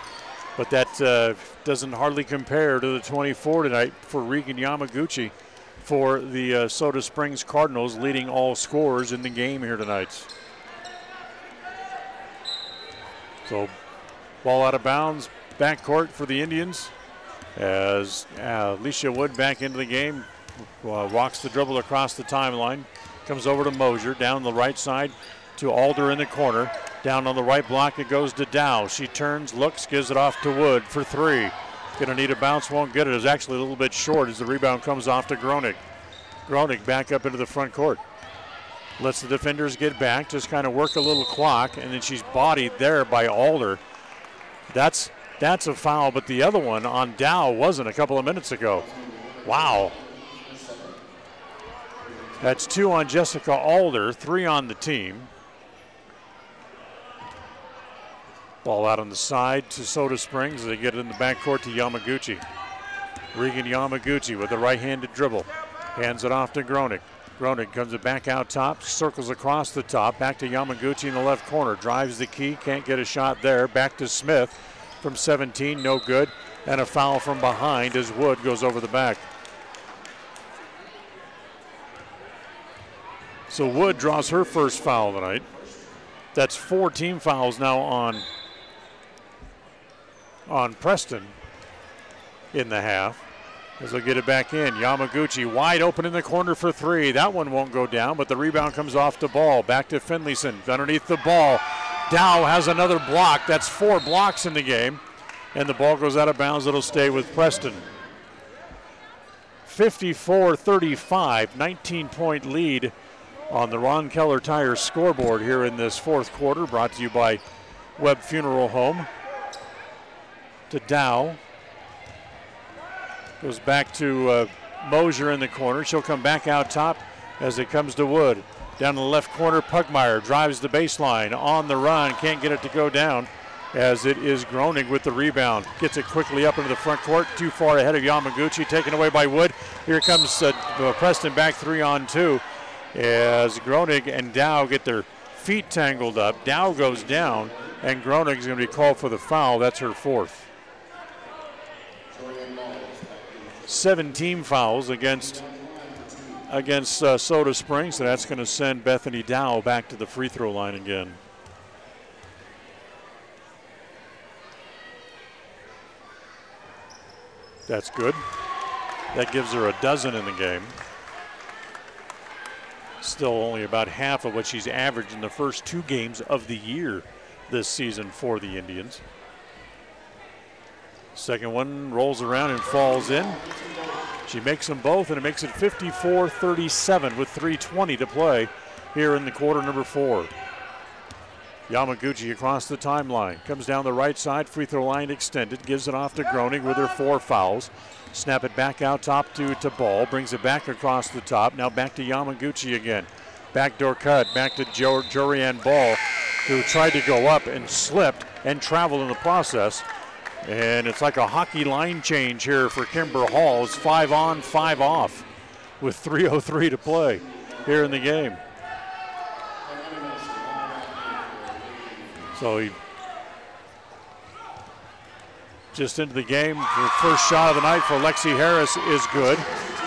But that doesn't hardly compare to the 24 tonight for Regan Yamaguchi for the Soda Springs Cardinals, leading all scorers in the game here tonight. So, ball out of bounds, backcourt for the Indians as Alicia Wood back into the game, walks the dribble across the timeline, comes over to Mosier, down the right side to Alder in the corner. Down on the right block, it goes to Dow. She turns, looks, gives it off to Wood for 3. Gonna need a bounce, won't get it. It's actually a little bit short as the rebound comes off to Gronig. Gronig back up into the front court. Lets the defenders get back, just kind of work a little clock, and then she's bodied there by Alder. That's a foul, but the other one on Dow wasn't a couple of minutes ago. Wow. That's 2 on Jessica Alder, 3 on the team. Ball out on the side to Soda Springs as they get it in the backcourt to Yamaguchi. Regan Yamaguchi with a right-handed dribble. Hands it off to Gronig. Gronig comes it back out top, circles across the top, back to Yamaguchi in the left corner. Drives the key, can't get a shot there. Back to Smith from 17, no good. And a foul from behind as Wood goes over the back. So Wood draws her first foul tonight. That's 4 team fouls now on Preston in the half. As they'll get it back in. Yamaguchi wide open in the corner for 3. That one won't go down, but the rebound comes off the ball. Back to Finlayson underneath the ball. Dow has another block. That's 4 blocks in the game. And the ball goes out of bounds. It'll stay with Preston. 54-35, 19-point lead on the Ron Keller Tire scoreboard here in this fourth quarter. Brought to you by Webb Funeral Home. To Dow. Goes back to Mosier in the corner. She'll come back out top as it comes to Wood. Down in the left corner, Pugmire drives the baseline on the run. Can't get it to go down as it is Groning with the rebound. Gets it quickly up into the front court. Too far ahead of Yamaguchi. Taken away by Wood. Here comes Preston back 3-on-2 as Groning and Dow get their feet tangled up. Dow goes down and Groning is going to be called for the foul. That's her 4th. 17 fouls against Soda Springs, so that's going to send Bethany Dow back to the free throw line again. That's good. That gives her a dozen in the game. Still only about half of what she's averaged in the first 2 games of the year this season for the Indians. Second one rolls around and falls in. She makes them both, and it makes it 54-37 with 3:20 to play here in the quarter number 4. Yamaguchi across the timeline. Comes down the right side, free throw line extended. Gives it off to Groning with her 4 fouls. Snap it back out top to Ball. Brings it back across the top. Now back to Yamaguchi again. Backdoor cut. Back to Jorianne Ball, who tried to go up and slipped and traveled in the process. And it's like a hockey line change here for Kimber Hall. It's 5 on, 5 off with 3:03 to play here in the game. So he just into the game. The first shot of the night for Lexi Harris is good.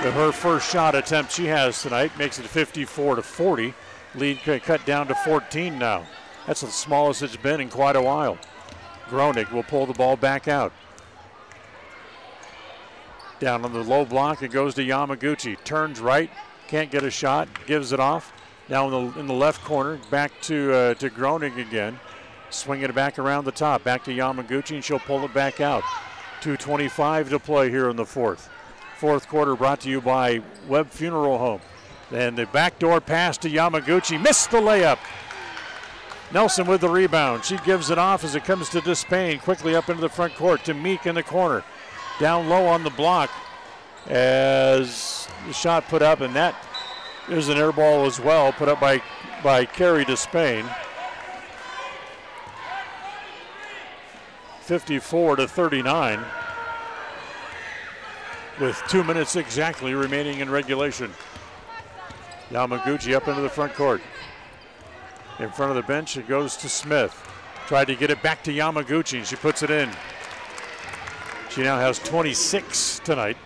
But her first shot attempt she has tonight makes it 54-40. Lead cut down to 14 now. That's the smallest it's been in quite a while. Groening will pull the ball back out. Down on the low block, it goes to Yamaguchi. Turns right, can't get a shot, gives it off. Now in the left corner, back to Groening again. Swinging it back around the top, back to Yamaguchi, and she'll pull it back out. 2:25 to play here in the fourth. Fourth quarter brought to you by Webb Funeral Home. And the backdoor pass to Yamaguchi, missed the layup. Nelson with the rebound. She gives it off as it comes to Despain. Quickly up into the front court to Meek in the corner. Down low on the block as the shot put up, and that is an air ball as well, put up by Carrie Despain. 54-39 with 2 minutes exactly remaining in regulation. Yamaguchi up into the front court. In front of the bench, it goes to Smith. Tried to get it back to Yamaguchi, and she puts it in. She now has 26 tonight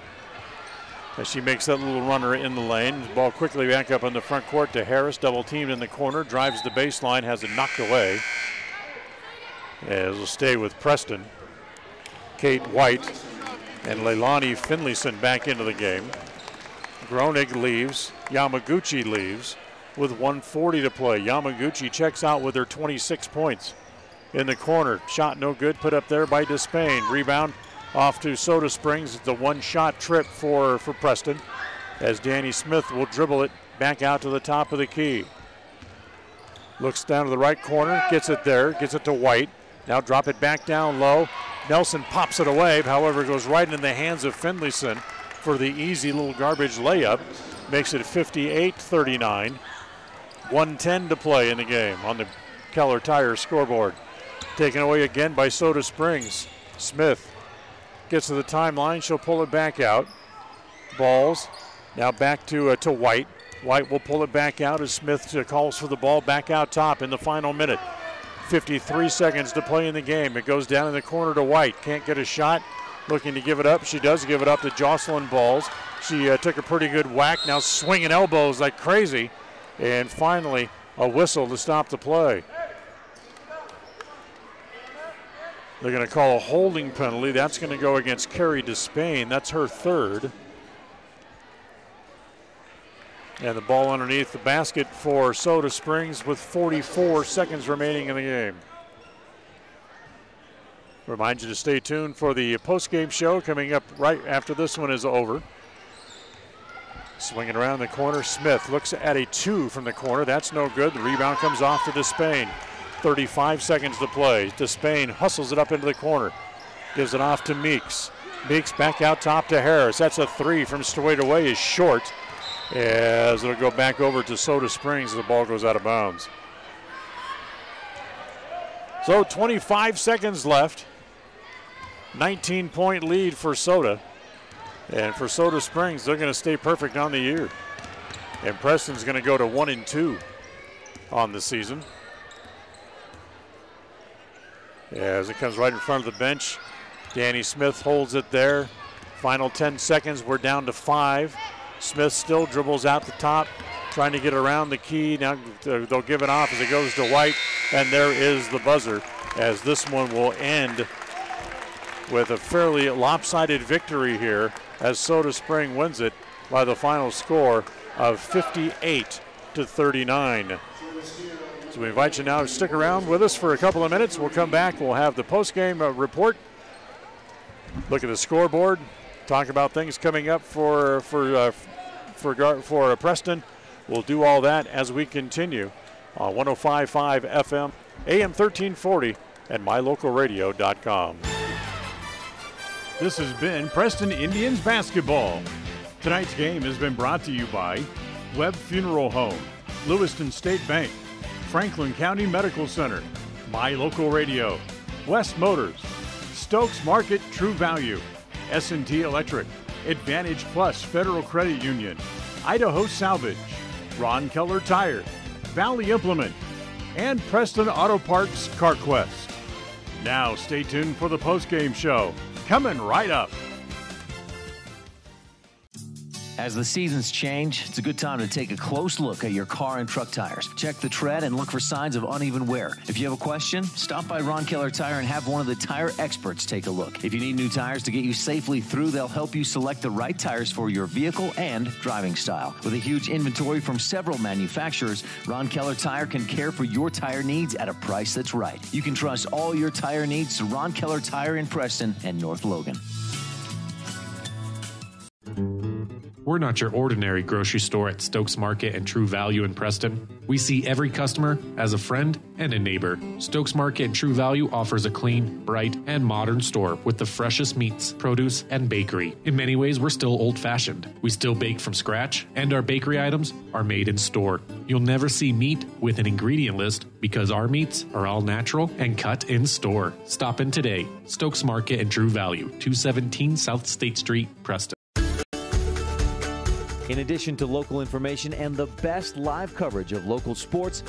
as she makes that little runner in the lane. The ball quickly back up in the front court to Harris, double teamed in the corner, drives the baseline, has it knocked away. As will stay with Preston. Kate White and Leilani Finlayson back into the game. Groening leaves, Yamaguchi leaves with 1:40 to play. Yamaguchi checks out with her 26 points. In the corner, shot no good, put up there by Despain. Rebound off to Soda Springs. It's a one-shot trip for Preston as Danny Smith will dribble it back out to the top of the key. Looks down to the right corner, gets it there, gets it to White. Now drop it back down low. Nelson pops it away, however, it goes right in the hands of Finlayson for the easy little garbage layup. Makes it 58-39. 1:10 to play in the game on the Keller Tire scoreboard. Taken away again by Soda Springs. Smith gets to the timeline. She'll pull it back out. Balls now back to White. White will pull it back out as Smith calls for the ball back out top in the final minute. 53 seconds to play in the game. It goes down in the corner to White. Can't get a shot. Looking to give it up. She does give it up to Jocelyn Balls. She took a pretty good whack. Now swinging elbows like crazy. And finally, a whistle to stop the play. They're going to call a holding penalty. That's going to go against Carrie Despain. That's her third. And the ball underneath the basket for Soda Springs with 44 seconds remaining in the game. Remind you to stay tuned for the post-game show coming up right after this one is over. Swinging around the corner, Smith looks at a 2 from the corner. That's no good. The rebound comes off to Despain. 35 seconds to play. Despain hustles it up into the corner. Gives it off to Meeks. Meeks back out top to Harris. That's a 3 from straight away, is short. As it'll go back over to Soda Springs as the ball goes out of bounds. So 25 seconds left. 19-point lead for Soda. And for Soda Springs, they're going to stay perfect on the year. And Preston's going to go to 1-2 on the season. As it comes right in front of the bench, Danny Smith holds it there. Final 10 seconds, we're down to 5. Smith still dribbles out the top, trying to get around the key. Now they'll give it off as it goes to White, and there is the buzzer, as this one will end with a fairly lopsided victory here as Soda Spring wins it by the final score of 58-39. So we invite you now to stick around with us for a couple of minutes. We'll come back. We'll have the post-game report, look at the scoreboard, talk about things coming up for Preston. We'll do all that as we continue on 105.5 FM, AM 1340, and mylocalradio.com. This has been Preston Indians basketball. Tonight's game has been brought to you by Webb Funeral Home, Lewiston State Bank, Franklin County Medical Center, My Local Radio, West Motors, Stokes Market True Value, S&T Electric, Advantage Plus Federal Credit Union, Idaho Salvage, Ron Keller Tire, Valley Implement, and Preston Auto Parts CarQuest. Now stay tuned for the postgame show, coming right up. As the seasons change, it's a good time to take a close look at your car and truck tires. Check the tread and look for signs of uneven wear. If you have a question, stop by Ron Keller Tire and have one of the tire experts take a look. If you need new tires to get you safely through, they'll help you select the right tires for your vehicle and driving style. With a huge inventory from several manufacturers, Ron Keller Tire can care for your tire needs at a price that's right. You can trust all your tire needs to Ron Keller Tire in Preston and North Logan. We're not your ordinary grocery store at Stokes Market and True Value in Preston. We see every customer as a friend and a neighbor. Stokes Market and True Value offers a clean, bright, and modern store with the freshest meats, produce, and bakery. In many ways, we're still old-fashioned. We still bake from scratch, and our bakery items are made in store. You'll never see meat with an ingredient list because our meats are all natural and cut in store. Stop in today. Stokes Market and True Value, 217 South State Street, Preston. In addition to local information and the best live coverage of local sports,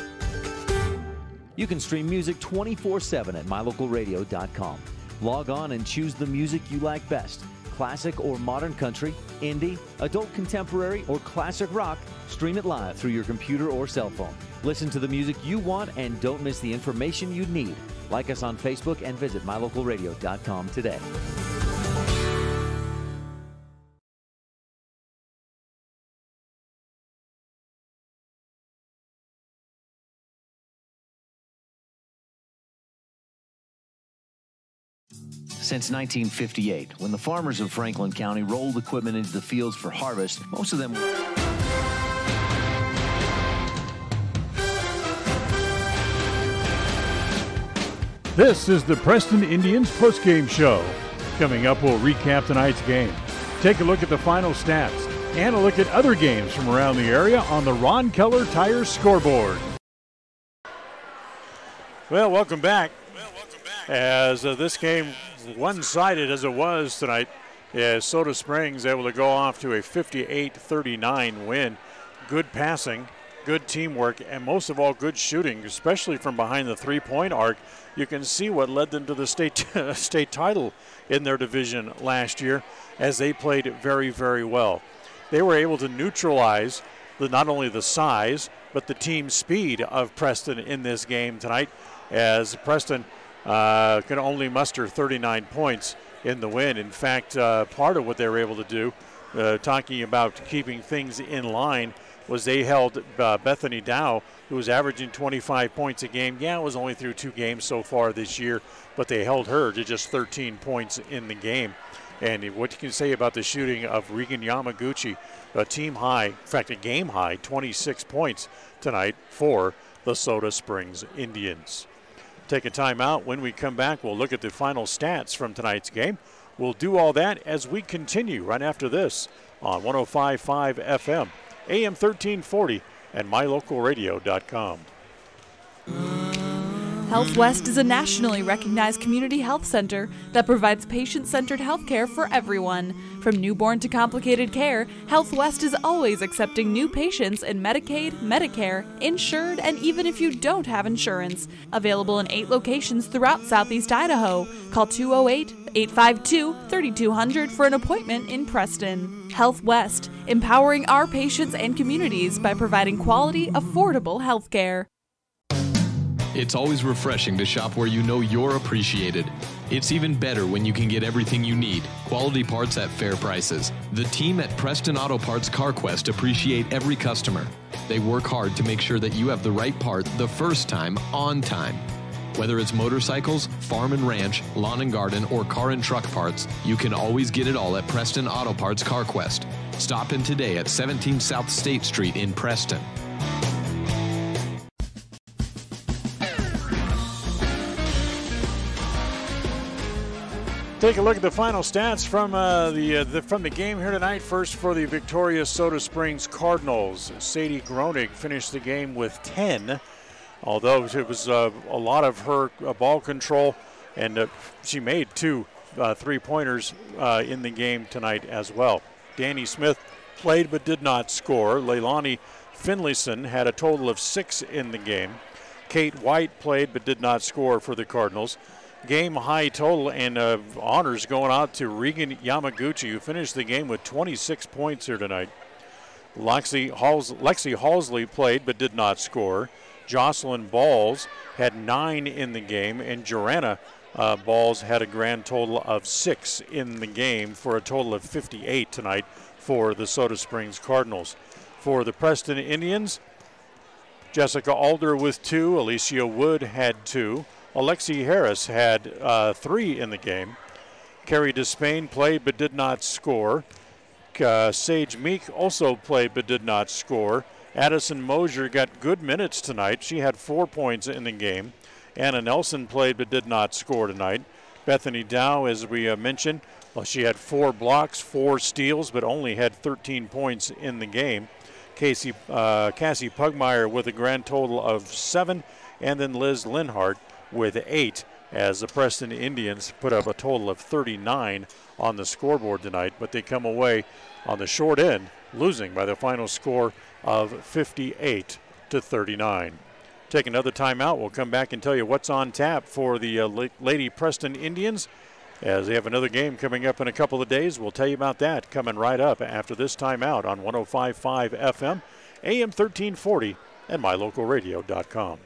you can stream music 24/7 at mylocalradio.com. Log on and choose the music you like best. Classic or modern country, indie, adult contemporary, or classic rock, stream it live through your computer or cell phone. Listen to the music you want and don't miss the information you need. Like us on Facebook and visit mylocalradio.com today. Since 1958, when the farmers of Franklin County rolled equipment into the fields for harvest, most of them... This is the Preston Indians postgame show. Coming up, we'll recap tonight's game, take a look at the final stats, and a look at other games from around the area on the Ron Keller Tire scoreboard. Well, welcome back. As this game, one-sided as it was tonight, as Soda Springs able to go off to a 58-39 win. Good passing, good teamwork, and most of all, good shooting, especially from behind the three-point arc. You can see what led them to the state title in their division last year, as they played very, very well. They were able to neutralize not only the size, but the team speed of Preston in this game tonight, as Preston can only muster 39 points in the win. In fact, part of what they were able to do, talking about keeping things in line, was they held Bethany Dow, who was averaging 25 points a game. Yeah, it was only through 2 games so far this year, but they held her to just 13 points in the game. And what you can say about the shooting of Regan Yamaguchi, a team high, in fact, a game high, 26 points tonight for the Soda Springs Indians. Take a time out. When we come back, we'll look at the final stats from tonight's game. We'll do all that as we continue right after this on 105.5 FM, AM 1340, and mylocalradio.com. Health West is a nationally recognized community health center that provides patient-centered health care for everyone. From newborn to complicated care, Health West is always accepting new patients in Medicaid, Medicare, insured, and even if you don't have insurance. Available in 8 locations throughout Southeast Idaho. Call 208-852-3200 for an appointment in Preston. Health West, empowering our patients and communities by providing quality, affordable health care. It's always refreshing to shop where you know you're appreciated. It's even better when you can get everything you need, quality parts at fair prices. The team at Preston Auto Parts CarQuest appreciate every customer. They work hard to make sure that you have the right part the first time, on time. Whether it's motorcycles, farm and ranch, lawn and garden, or car and truck parts, you can always get it all at Preston Auto Parts CarQuest. Stop in today at 17 South State Street in Preston. Take a look at the final stats from the game here tonight. First for the victorious Soda Springs Cardinals. Sadie Groening finished the game with 10, although it was a lot of her ball control, and she made 2 3-pointers in the game tonight as well. Danny Smith played but did not score. Leilani Finlayson had a total of 6 in the game. Kate White played but did not score for the Cardinals. Game high total and honors going out to Regan Yamaguchi, who finished the game with 26 points here tonight. Lexi Horsley played but did not score. Jocelyn Balls had 9 in the game, and Joanna Balls had a grand total of 6 in the game for a total of 58 tonight for the Soda Springs Cardinals. For the Preston Indians, Jessica Alder with 2, Alicia Wood had 2. Alexi Harris had 3 in the game. Carrie Despain played but did not score. Sage Meek also played but did not score. Addison Mosier got good minutes tonight. She had 4 points in the game. Anna Nelson played but did not score tonight. Bethany Dow, as we mentioned, she had 4 blocks, 4 steals, but only had 13 points in the game. Cassie Pugmire with a grand total of 7, and then Liz Linhart with 8, as the Preston Indians put up a total of 39 on the scoreboard tonight, but they come away on the short end, losing by the final score of 58-39. Take another timeout. We'll come back and tell you what's on tap for the Lady Preston Indians, as they have another game coming up in a couple of days. We'll tell you about that coming right up after this timeout on 105.5 FM, AM 1340, and mylocalradio.com.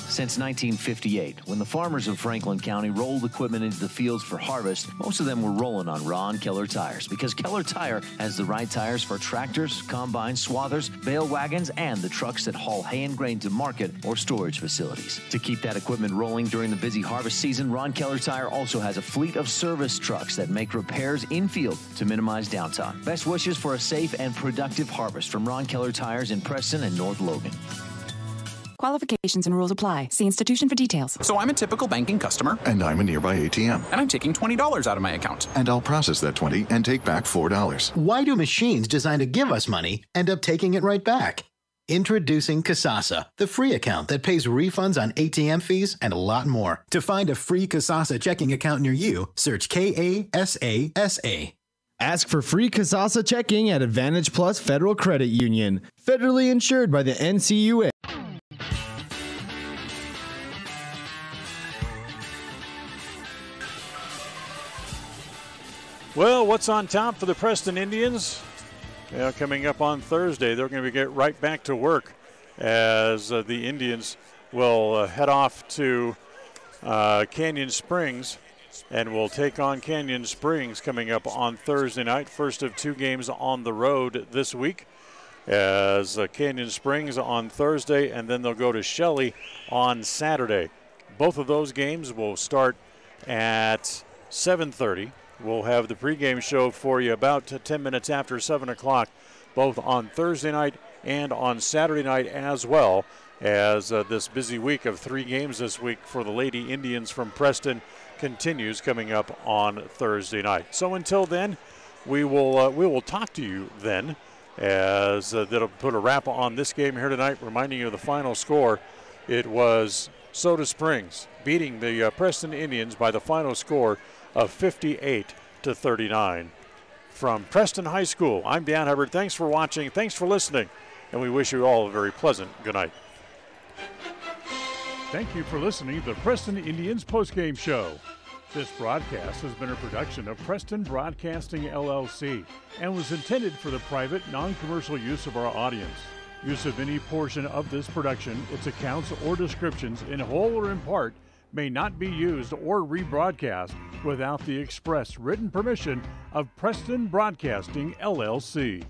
Since 1958, when the farmers of Franklin County rolled equipment into the fields for harvest, most of them were rolling on Ron Keller tires, because Keller Tire has the right tires for tractors, combines, swathers, bale wagons, and the trucks that haul hay and grain to market or storage facilities. To keep that equipment rolling during the busy harvest season, Ron Keller Tire also has a fleet of service trucks that make repairs in-field to minimize downtime. Best wishes for a safe and productive harvest from Ron Keller Tires in Preston and North Logan. Qualifications and rules apply. See institution for details. So I'm a typical banking customer. And I'm a nearby ATM. And I'm taking $20 out of my account. And I'll process that 20 and take back $4. Why do machines designed to give us money end up taking it right back? Introducing Kasasa, the free account that pays refunds on ATM fees and a lot more. To find a free Kasasa checking account near you, search Kasasa. Ask for free Kasasa checking at Advantage Plus Federal Credit Union. Federally insured by the NCUA. Well, what's on top for the Preston Indians? Coming up on Thursday, they're going to get right back to work, as the Indians will head off to Canyon Springs, and will take on Canyon Springs coming up on Thursday night. First of 2 games on the road this week, as Canyon Springs on Thursday, and then they'll go to Shelley on Saturday. Both of those games will start at 7:30. We'll have the pregame show for you about 10 minutes after 7 o'clock, both on Thursday night and on Saturday night as well, as this busy week of 3 games this week for the Lady Indians from Preston continues coming up on Thursday night. So until then, we will talk to you then, as that'll put a wrap on this game here tonight, reminding you of the final score. It was Soda Springs beating the Preston Indians by the final score of 58-39. From Preston High School, I'm Dan Hubbard. Thanks for watching. Thanks for listening. And we wish you all a very pleasant good night. Thank you for listening to the Preston Indians postgame show. This broadcast has been a production of Preston Broadcasting, LLC, and was intended for the private, non-commercial use of our audience. Use of any portion of this production, its accounts or descriptions, in whole or in part, may not be used or rebroadcast without the express written permission of Preston Broadcasting, LLC.